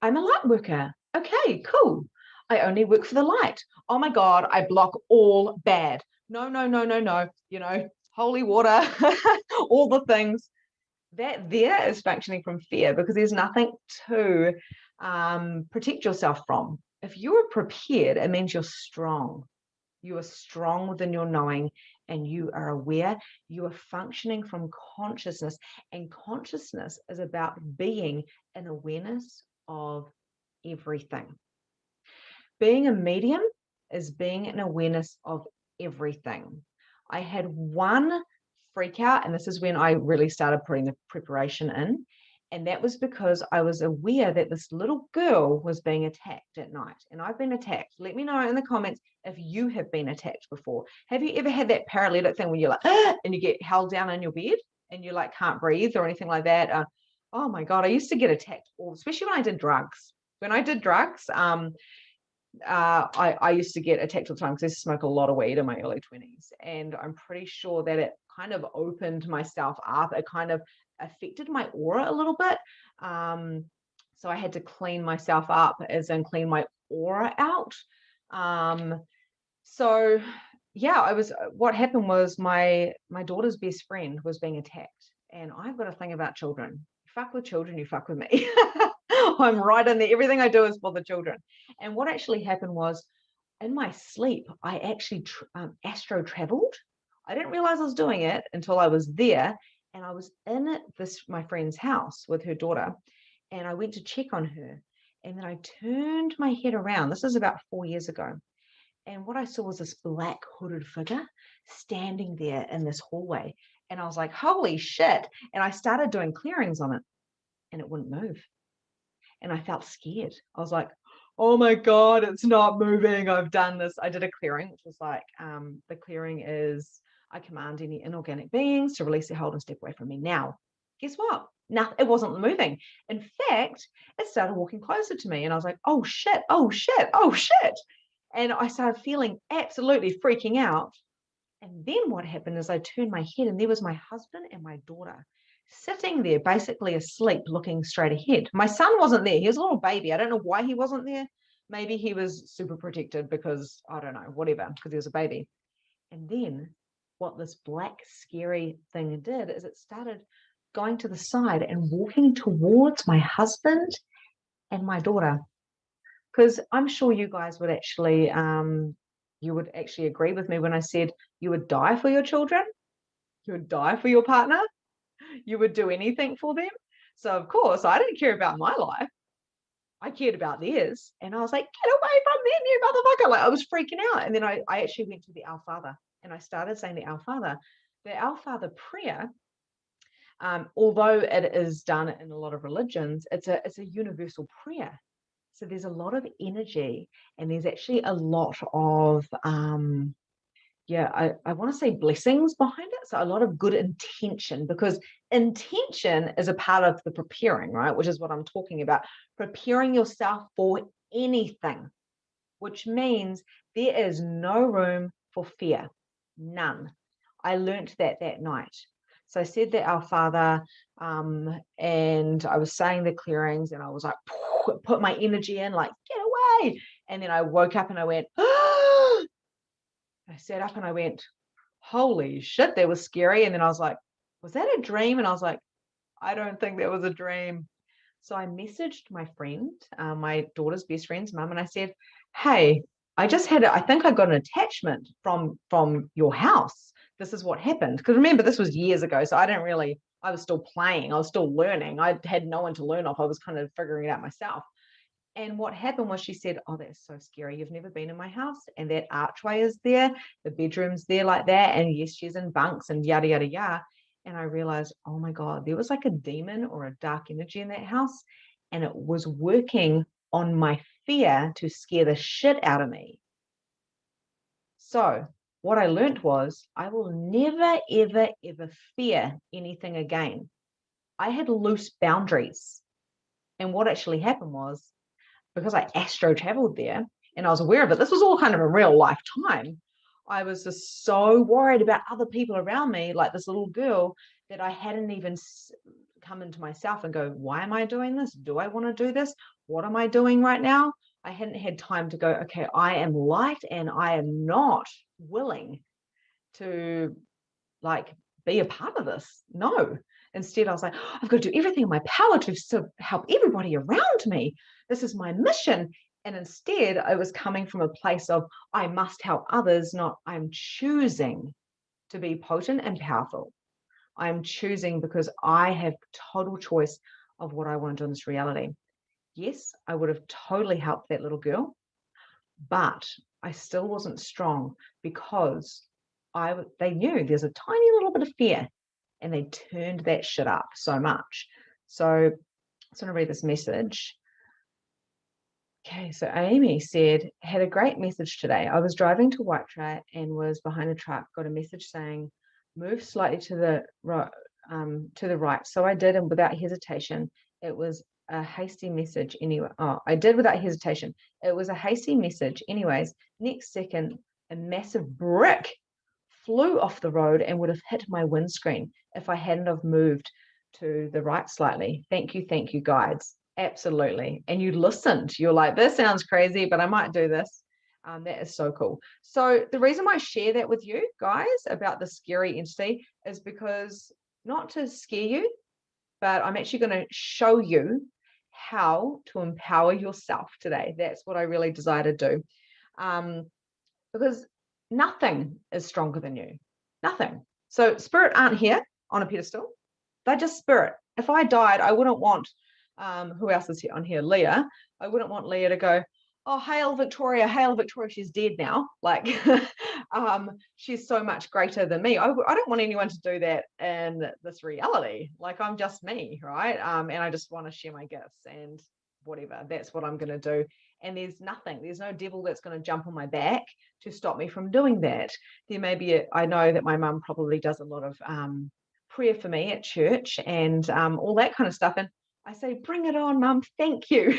I'm a light worker. Okay, cool. I only work for the light. Oh my God, I block all bad. No. Holy water, all the things. That there is functioning from fear, because there's nothing to protect yourself from. If you're prepared, it means you're strong. You are strong within your knowing, and you are aware. You are functioning from consciousness, and consciousness is about being in awareness of everything. Being a medium is being an awareness of everything. I had one freak out, and this is when I really started putting the preparation in. And that was because I was aware that this little girl was being attacked at night. And I've been attacked. Let me know in the comments if you have been attacked before. Have you ever had that paralytic thing when you're like, ah, and you get held down in your bed and you like can't breathe or anything like that? Oh my God, I used to get attacked, especially when I did drugs. When I did drugs, I used to get attacked all the time because I used to smoke a lot of weed in my early 20s. And I'm pretty sure that it kind of opened myself up. It kind of affected my aura a little bit. So I had to clean myself up, as in clean my aura out. So yeah, what happened was my daughter's best friend was being attacked. And I've got a thing about children. You fuck with children, you fuck with me. I'm right in there. Everything I do is for the children. And what actually happened was, in my sleep, I actually astro traveled. I didn't realize I was doing it until I was there. And I was in my friend's house with her daughter. And I went to check on her. And then I turned my head around. This is about 4 years ago. And what I saw was this black hooded figure standing there in this hallway. And I was like, holy shit. And I started doing clearings on it, and it wouldn't move. And I felt scared. I was like, oh my God, it's not moving. I've done this. I did a clearing, which was like, the clearing is, I command any inorganic beings to release their hold and step away from me now. Guess what? No, it wasn't moving. In fact, it started walking closer to me. And I was like, oh shit, oh shit, oh shit. And I started feeling absolutely freaking out. And then what happened is I turned my head, and there was my husband and my daughter sitting there, basically asleep, looking straight ahead. My son wasn't there. He was a little baby. I don't know why he wasn't there. Maybe he was super protected because, I don't know, whatever, because he was a baby. And then what this black, scary thing did is it started going to the side and walking towards my husband and my daughter. Because I'm sure you guys would actually, agree with me when I said you would die for your children, you would die for your partner, you would do anything for them. So of course, I didn't care about my life. I cared about theirs. And I was like, get away from me, you motherfucker. Like I was freaking out. And then I actually went to the Our Father, and I started saying the Our Father. The Our Father prayer, although it is done in a lot of religions, it's a universal prayer. So there's a lot of energy, and there's actually a lot of I want to say blessings behind it. So a lot of good intention, because intention is a part of the preparing, right? Which is what I'm talking about. Preparing yourself for anything, which means there is no room for fear. None. I learned that night. So I said that Our Father, and I was saying the clearings, and I was like, put my energy in, like, get away. And then I woke up and I went, oh, I sat up and I went, holy shit, that was scary. And then I was like, was that a dream? And I was like, I don't think that was a dream. So I messaged my friend, my daughter's best friend's mum, and I said, hey, I think I got an attachment from your house. This is what happened. Because remember, this was years ago. So I was still playing. I was still learning. I had no one to learn off. I was kind of figuring it out myself. And what happened was she said, oh, that's so scary. You've never been in my house. And that archway is there. The bedroom's there like that. And yes, she's in bunks and yada, yada, yada. And I realized, oh my God, there was like a demon or a dark energy in that house. And it was working on my fear to scare the shit out of me. So what I learned was I will never, ever, ever fear anything again. I had loose boundaries. And what actually happened was, because I astro traveled there and I was aware of it, this was all kind of a real life time. I was just so worried about other people around me, like this little girl, that I hadn't even come into myself and go, why am I doing this? Do I want to do this? What am I doing right now? I hadn't had time to go, okay, I am light and I am not willing to like be a part of this. No. Instead, I was like, oh, I've got to do everything in my power to help everybody around me. This is my mission. And instead, I was coming from a place of, I must help others, not I'm choosing to be potent and powerful. I'm choosing because I have total choice of what I want to do in this reality. yes, I would have totally helped that little girl, but I still wasn't strong because they knew there's a tiny little bit of fear, and they turned that shit up so much. So I just want to read this message. Okay, so Amy said, had a great message today. I was driving to White and was behind a truck, got a message saying, move slightly to the right. So I did, and without hesitation, it was a hasty message anyway. Oh, I did without hesitation. It was a hasty message. Anyways, next second, a massive brick flew off the road and would have hit my windscreen if I hadn't have moved to the right slightly. Thank you, guides. Absolutely. And you listened. You're like, this sounds crazy, but I might do this. That is so cool. So the reason why I share that with you guys about the scary entity is because not to scare you, but I'm actually going to show you how to empower yourself today. That's what I really desire to do. Because nothing is stronger than you. Nothing. So spirit aren't here on a pedestal. They're just spirit. If I died, I wouldn't want, who else is here on here? Leah. I wouldn't want Leah to go, oh, hail Victoria, she's dead now. Like, she's so much greater than me. I don't want anyone to do that in this reality. Like, I'm just me, right? And I just want to share my gifts and whatever. That's what I'm going to do. And there's no devil that's going to jump on my back to stop me from doing that. There may be, I know that my mum probably does a lot of prayer for me at church and all that kind of stuff. And I say, bring it on, mum. Thank you.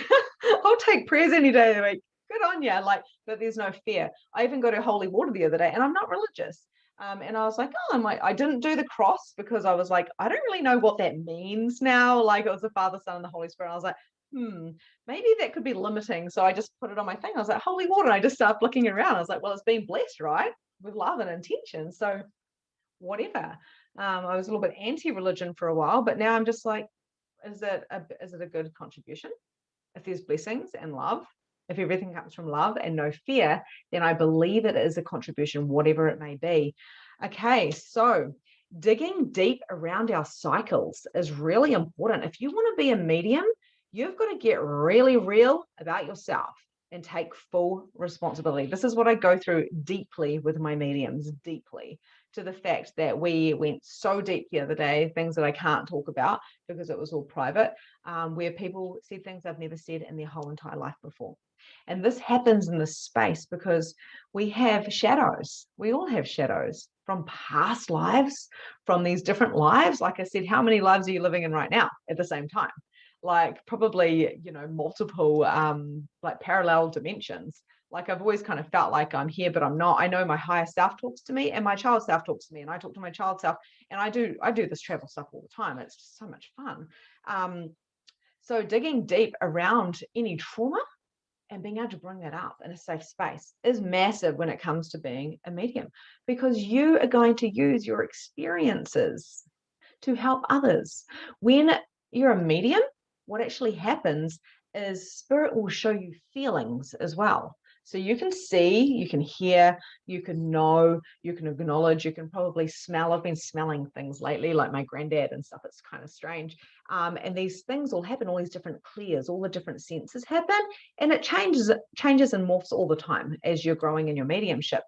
I'll take prayers any day of the week. Good on you. Like, but there's no fear. I even got her holy water the other day, and I'm not religious. And I was like, I didn't do the cross because I was like, I don't really know what that means now. Like, it was the Father, Son, and the Holy Spirit. I was like, maybe that could be limiting. So I just put it on my thing. I was like, holy water. And I just started flicking around. I was like, well, it's been blessed, right? With love and intention. So whatever. I was a little bit anti-religion for a while, but now I'm just like, is it a good contribution? If there's blessings and love, if everything comes from love and no fear, then I believe it is a contribution, whatever it may be. Okay, so digging deep around our cycles is really important. If you want to be a medium, you've got to get really real about yourself and take full responsibility. This is what I go through deeply with my mediums, deeply, to the fact that we went so deep the other day, things that I can't talk about because it was all private, where people said things I've never said in their whole entire life before. And this happens in this space because we have shadows. We all have shadows from past lives, from these different lives. Like I said, how many lives are you living in right now at the same time? Like probably, multiple like parallel dimensions. Like I've always kind of felt like I'm here, but I'm not. I know my higher self talks to me and my child self talks to me, and I talk to my child self, and I do this travel stuff all the time. It's just so much fun. So digging deep around any trauma and being able to bring that up in a safe space is massive when it comes to being a medium, because you are going to use your experiences to help others. When you're a medium, what actually happens is spirit will show you feelings as well. So you can see, you can hear, you can know, you can acknowledge, you can probably smell. I've been smelling things lately, like my granddad and stuff. It's kind of strange. And these things all happen, all these different clears, all the different senses happen, and it changes and morphs all the time as you're growing in your mediumship.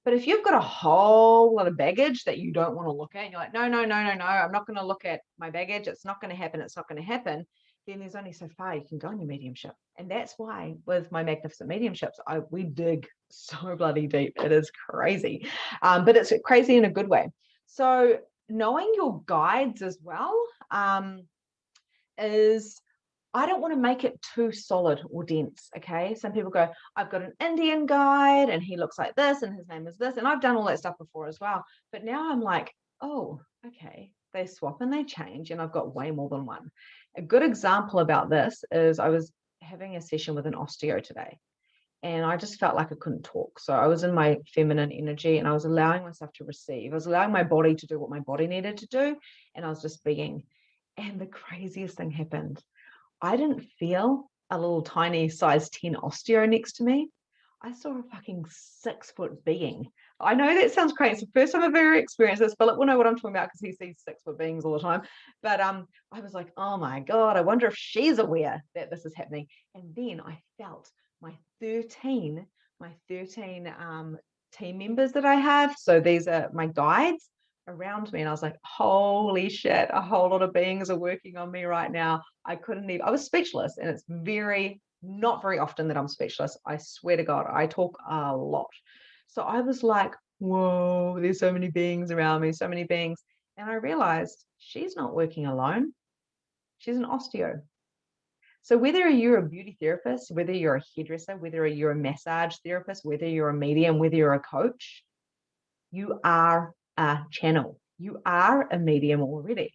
But if you've got a whole lot of baggage that you don't want to look at, and you're like, no, I'm not going to look at my baggage. It's not going to happen. It's not going to happen. Then there's only so far you can go in your mediumship. And that's why with my magnificent mediumships, we dig so bloody deep. It is crazy. But it's crazy in a good way. So knowing your guides as well is, I don't want to make it too solid or dense. Okay. Some people go, I've got an Indian guide and he looks like this and his name is this. And I've done all that stuff before as well. But now I'm like, oh, okay. They swap and they change. And I've got way more than one. A good example about this is I was having a session with an osteo today, and I just felt like I couldn't talk. So I was in my feminine energy and I was allowing myself to receive. I was allowing my body to do what my body needed to do. And I was just being. And the craziest thing happened. I didn't feel a little tiny size 10 osteo next to me. I saw a fucking 6-foot being I know that sounds crazy. It's the first time I've ever experienced this. Philip will know what I'm talking about because he sees 6-foot beings all the time. But I was like, oh my God, I wonder if she's aware that this is happening. And then I felt my 13 team members that I have. So these are my guides around me. And I was like, holy shit, a whole lot of beings are working on me right now. I couldn't even, I was speechless. And it's not very often that I'm speechless. I swear to God, I talk a lot. So I was like, whoa, there's so many beings around me, so many beings. And I realized she's not working alone. She's an osteo. So whether you're a beauty therapist, whether you're a hairdresser, whether you're a massage therapist, whether you're a medium, whether you're a coach, you are a channel. You are a medium already.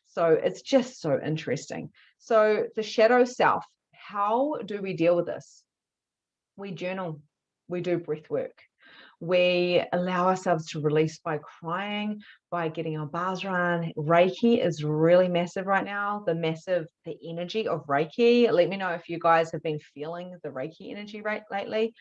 So it's just so interesting. So the shadow self, how do we deal with this? We journal, we do breath work. We allow ourselves to release by crying, by getting our bars run. Reiki is really massive right now. The energy of Reiki. Let me know if you guys have been feeling the Reiki energy lately.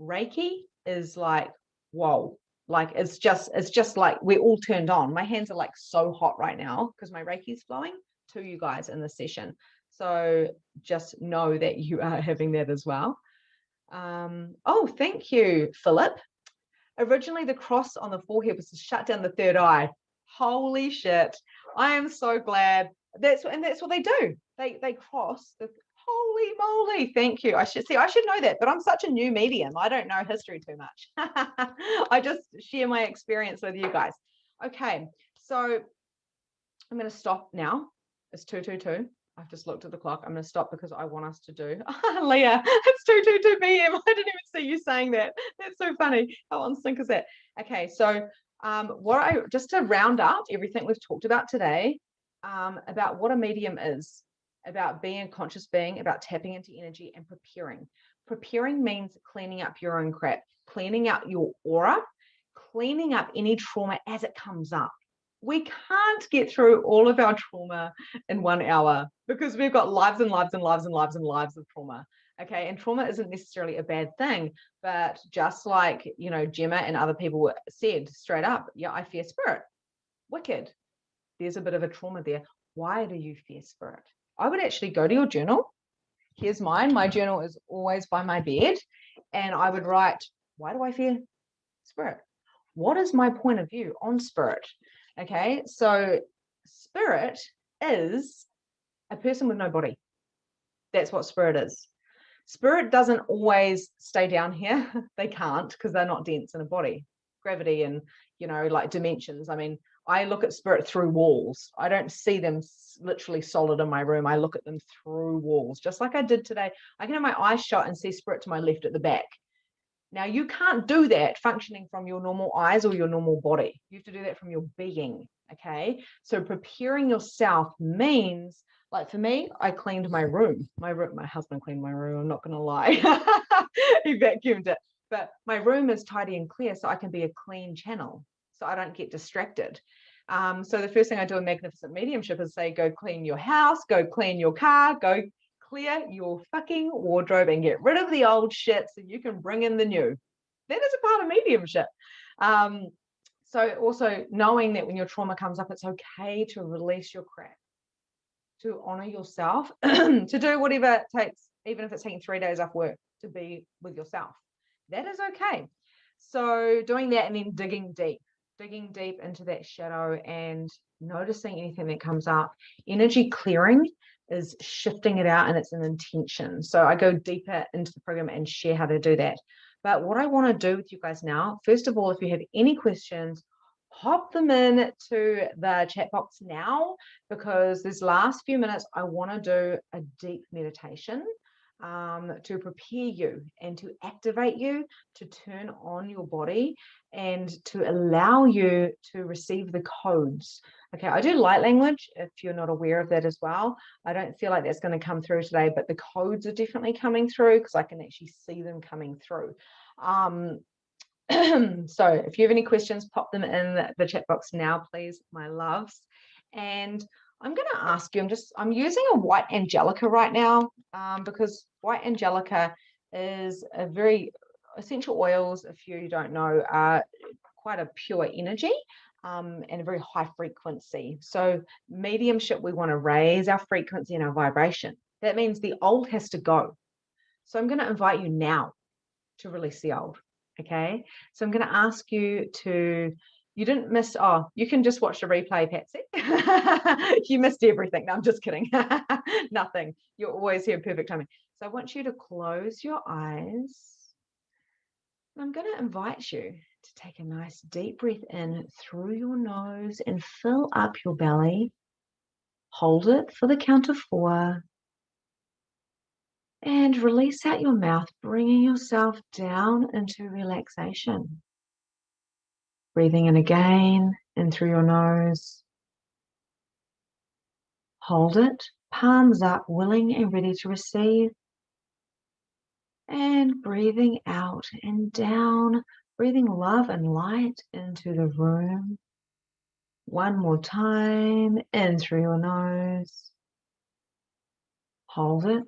Reiki is like, whoa, like it's just like we're all turned on. My hands are like so hot right now because my Reiki is flowing to you guys in this session. So just know that you are having that as well. Oh, thank you, Philip. Originally, the cross on the forehead was to shut down the third eye. Holy shit. I am so glad. That's what they do. They cross the holy moly. Thank you. I should know that, but I'm such a new medium. I don't know history too much. I just share my experience with you guys. Okay, so I'm going to stop now. It's 2:22. I've just looked at the clock. I'm going to stop because I want us to do. Leah, it's 2:22 p.m. I didn't even see you saying that. That's so funny. How on sync is that? Okay, so just to round up everything we've talked about today, about what a medium is, about being a conscious being, about tapping into energy and preparing. Preparing means cleaning up your own crap, cleaning out your aura, cleaning up any trauma as it comes up. We can't get through all of our trauma in 1 hour because we've got lives and lives and lives and lives and lives of trauma. Okay. And trauma isn't necessarily a bad thing, but just like, Gemma and other people said straight up, yeah, I fear spirit. Wicked. There's a bit of a trauma there. Why do you fear spirit? I would actually go to your journal. Here's mine. My journal is always by my bed. And I would write, why do I fear spirit? What is my point of view on spirit? Okay, so spirit is a person with no body. That's what spirit is. Spirit doesn't always stay down here. They can't because they're not dense in a body. Gravity and, like dimensions. I mean, I look at spirit through walls. I don't see them literally solid in my room. I look at them through walls, just like I did today. I can have my eyes shut and see spirit to my left at the back. Now, you can't do that functioning from your normal eyes or your normal body. You have to do that from your being, okay? So preparing yourself means, like for me, I cleaned my room. My husband cleaned my room, I'm not going to lie. He vacuumed it. But my room is tidy and clear so I can be a clean channel, so I don't get distracted. So the first thing I do in Magnificent Mediumship is say, go clean your house, go clean your car, go clear your fucking wardrobe and get rid of the old shit so you can bring in the new. That is a part of mediumship. So also knowing that when your trauma comes up, it's okay to release your crap, to honor yourself, to do whatever it takes, even if it's taking 3 days off work, to be with yourself. That is okay. So doing that and then digging deep into that shadow and noticing anything that comes up. Energy clearing is shifting it out, and it's an intention. So I go deeper into the program and share how to do that. But what I want to do with you guys now, first of all, if you have any questions, pop them in to the chat box now, because this last few minutes, I want to do a deep meditation to prepare you and to activate you, to turn on your body and to allow you to receive the codes. Okay, I do light language if you're not aware of that as well. I don't feel like that's going to come through today, but the codes are definitely coming through because I can actually see them coming through. So if you have any questions, pop them in the chat box now, please, my loves. And I'm going to ask you, I'm using a white angelica right now because white angelica is a very essential oils, if you don't know, are quite a pure energy and a very high frequency. So mediumship, we want to raise our frequency and our vibration. That means the old has to go. So I'm going to invite you now to release the old. Okay. So I'm going to ask you to, you didn't miss, oh, you can just watch the replay, Patsy. You missed everything. No, I'm just kidding. Nothing. You're always here, perfect timing. So I want you to close your eyes. I'm going to invite you to take a nice deep breath in through your nose and fill up your belly. Hold it for the count of 4. And release out your mouth, bringing yourself down into relaxation. Breathing in again, in through your nose. Hold it, palms up, willing and ready to receive. And breathing out and down, breathing love and light into the room. One more time, in through your nose. Hold it.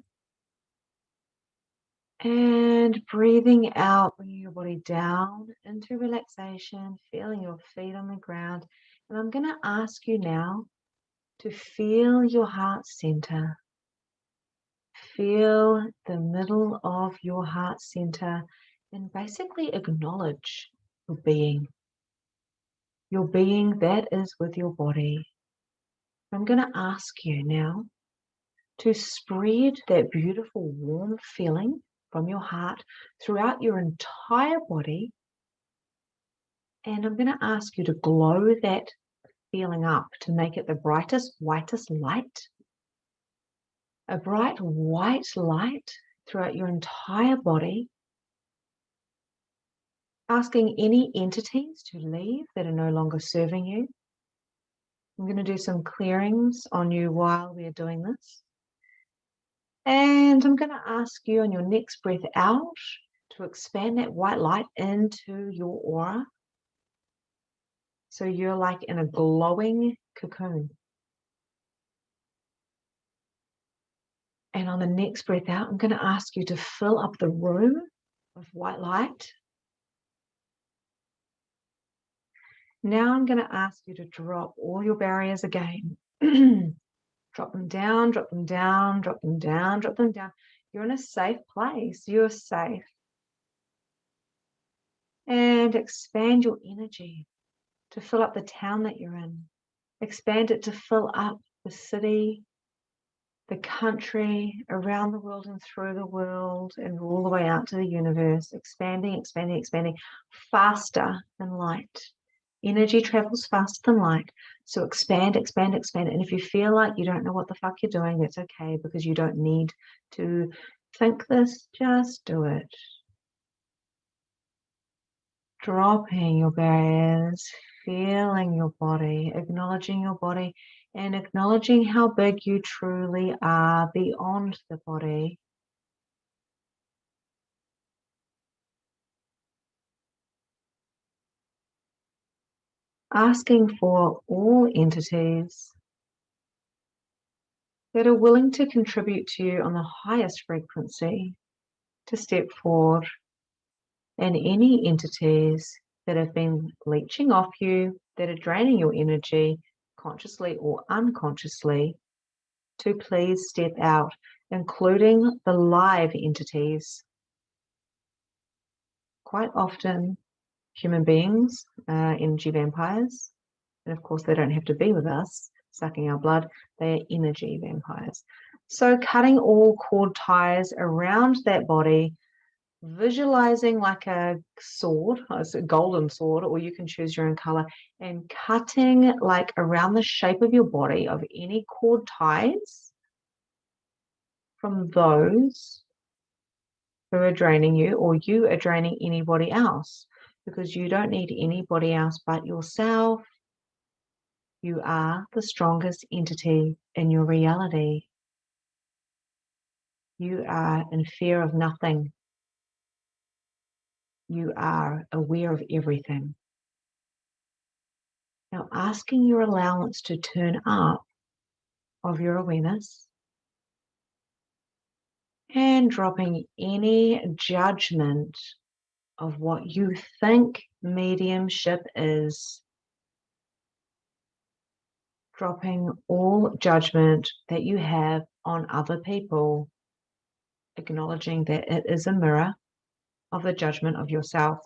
And breathing out, bringing your body down into relaxation, feeling your feet on the ground. And I'm going to ask you now to feel your heart center. Feel the middle of your heart center and basically acknowledge your being. Your being that is with your body. I'm going to ask you now to spread that beautiful warm feeling from your heart throughout your entire body. And I'm going to ask you to glow that feeling up to make it the brightest, whitest light. A bright white light throughout your entire body. Asking any entities to leave that are no longer serving you. I'm going to do some clearings on you while we are doing this. And I'm going to ask you on your next breath out to expand that white light into your aura. So you're like in a glowing cocoon. And on the next breath out, I'm going to ask you to fill up the room with white light. Now I'm going to ask you to drop all your barriers again. Drop them down, drop them down, drop them down, drop them down. You're in a safe place. You're safe. And expand your energy to fill up the town that you're in. Expand it to fill up the city, the country, around the world and through the world, and all the way out to the universe. Expanding, expanding, expanding, faster than light. Energy travels faster than light. So expand, expand, expand. And if you feel like you don't know what the fuck you're doing, that's okay, because you don't need to think this, just do it. Dropping your barriers, feeling your body, acknowledging your body, and acknowledging how big you truly are beyond the body. Asking for all entities that are willing to contribute to you on the highest frequency to step forward, and any entities that have been leeching off you, that are draining your energy consciously or unconsciously, to please step out, including the live entities. Quite often, human beings are energy vampires. And of course, they don't have to be with us, sucking our blood. They are energy vampires. So cutting all cord ties around that body, visualizing like a sword, it's a golden sword, or you can choose your own color, and cutting like around the shape of your body of any cord ties from those who are draining you, or you are draining anybody else, because you don't need anybody else but yourself. You are the strongest entity in your reality. You are in fear of nothing. You are aware of everything. Now, asking your allowance to turn up of your awareness and dropping any judgment of what you think mediumship is. Dropping all judgment that you have on other people, acknowledging that it is a mirror of the judgment of yourself.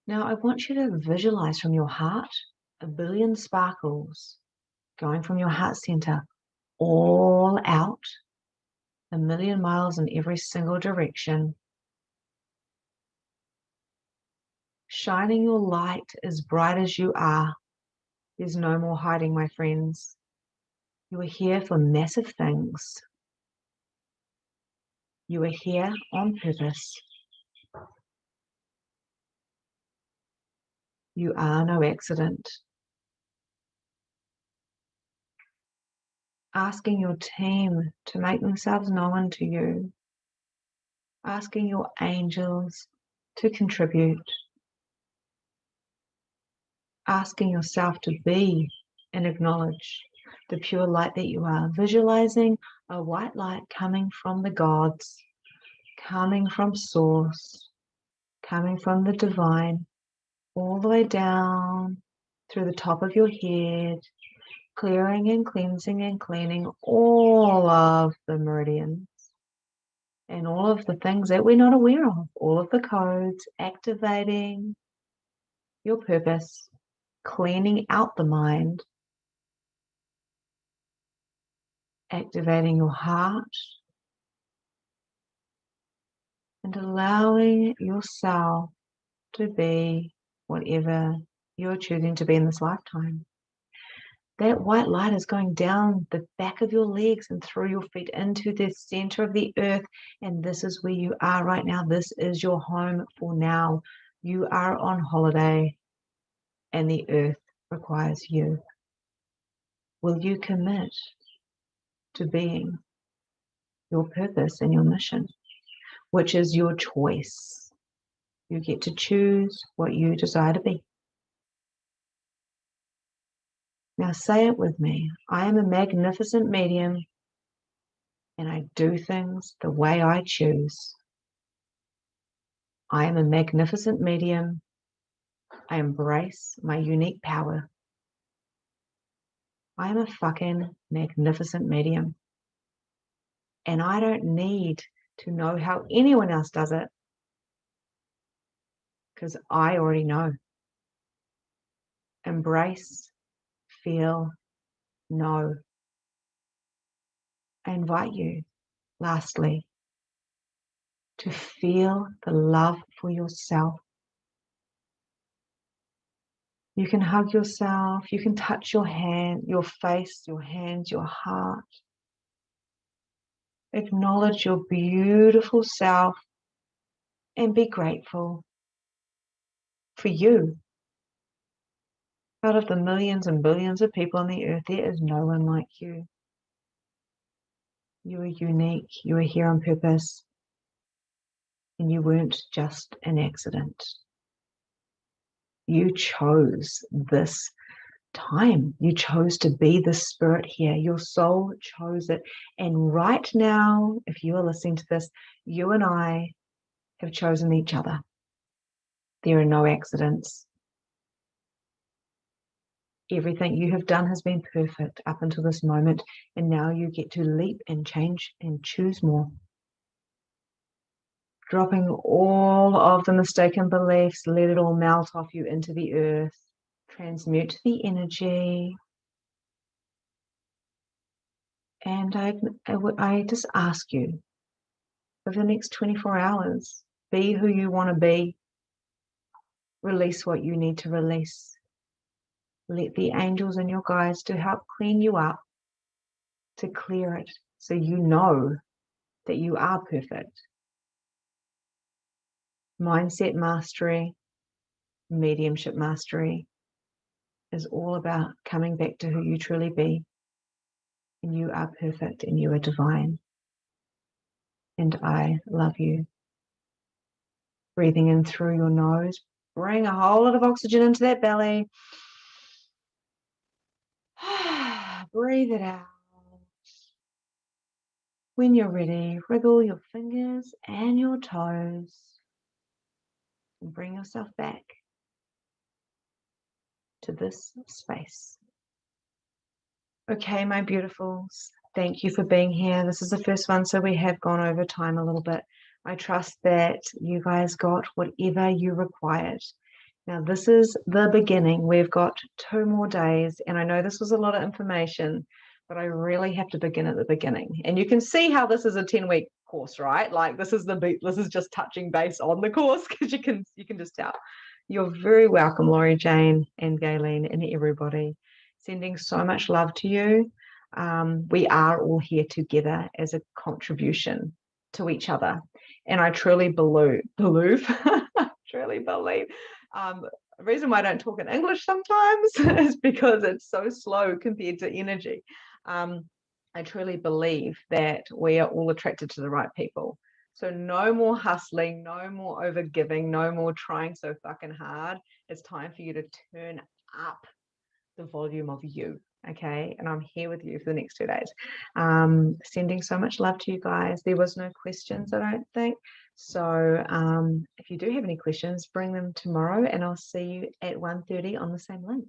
Now, I want you to visualize from your heart a billion sparkles going from your heart center all out, 1,000,000 miles in every single direction, shining your light as bright as you are. There's no more hiding, my friends. You are here for massive things. You are here on purpose. You are no accident. Asking your team to make themselves known to you. Asking your angels to contribute. Asking yourself to be and acknowledge the pure light that you are. Visualizing a white light coming from the gods, coming from source, coming from the divine, all the way down through the top of your head, clearing and cleansing and cleaning all of the meridians and all of the things that we're not aware of, all of the codes, activating your purpose, cleaning out the mind, activating your heart, and allowing yourself to be whatever you're choosing to be in this lifetime. That white light is going down the back of your legs and through your feet into the center of the earth. And this is where you are right now. This is your home for now. You are on holiday and the earth requires you. Will you commit to being your purpose and your mission, which is your choice? You get to choose what you desire to be. Now say it with me. I am a magnificent medium and I do things the way I choose. I am a magnificent medium. I embrace my unique power. I am a fucking magnificent medium. And I don't need to know how anyone else does it because I already know. Embrace, feel, know. I invite you, lastly, to feel the love for yourself. You can hug yourself, you can touch your hand, your face, your hands, your heart. Acknowledge your beautiful self and be grateful for you. Out of the millions and billions of people on the earth, there is no one like you. You are unique, you are here on purpose, and you weren't just an accident. You chose this time. You chose to be the spirit here. Your soul chose it. And right now, if you are listening to this, you and I have chosen each other. There are no accidents. Everything you have done has been perfect up until this moment, and now you get to leap and change and choose more. Dropping all of the mistaken beliefs, let it all melt off you into the earth. Transmute the energy. And I just ask you, over the next 24 hours, be who you want to be. Release what you need to release. Let the angels and your guides to help clean you up, to clear it, so you know that you are perfect. Mindset mastery, mediumship mastery is all about coming back to who you truly be. And you are perfect and you are divine. And I love you. Breathing in through your nose. Bring a whole lot of oxygen into that belly. Breathe it out. When you're ready, wriggle your fingers and your toes and bring yourself back to this space. Okay, my beautifuls, thank you for being here. This is the first one, so we have gone over time a little bit. I trust that you guys got whatever you required. Now, this is the beginning. We've got 2 more days, and I know this was a lot of information, but I really have to begin at the beginning. And you can see how this is a 10-week course, right? Like this is just touching base on the course because you can just tell. You're very welcome, Laurie Jane and Gayleen and everybody. Sending so much love to you. We are all here together as a contribution to each other. And I truly believe, truly believe. The reason why I don't talk in English sometimes is because it's so slow compared to energy. I truly believe that we are all attracted to the right people. So no more hustling, no more over giving, no more trying so fucking hard. It's time for you to turn up the volume of you. Okay, and I'm here with you for the next 2 days. Sending so much love to you guys. There was no questions, I don't think. So if you do have any questions, bring them tomorrow and I'll see you at 1:30 on the same link.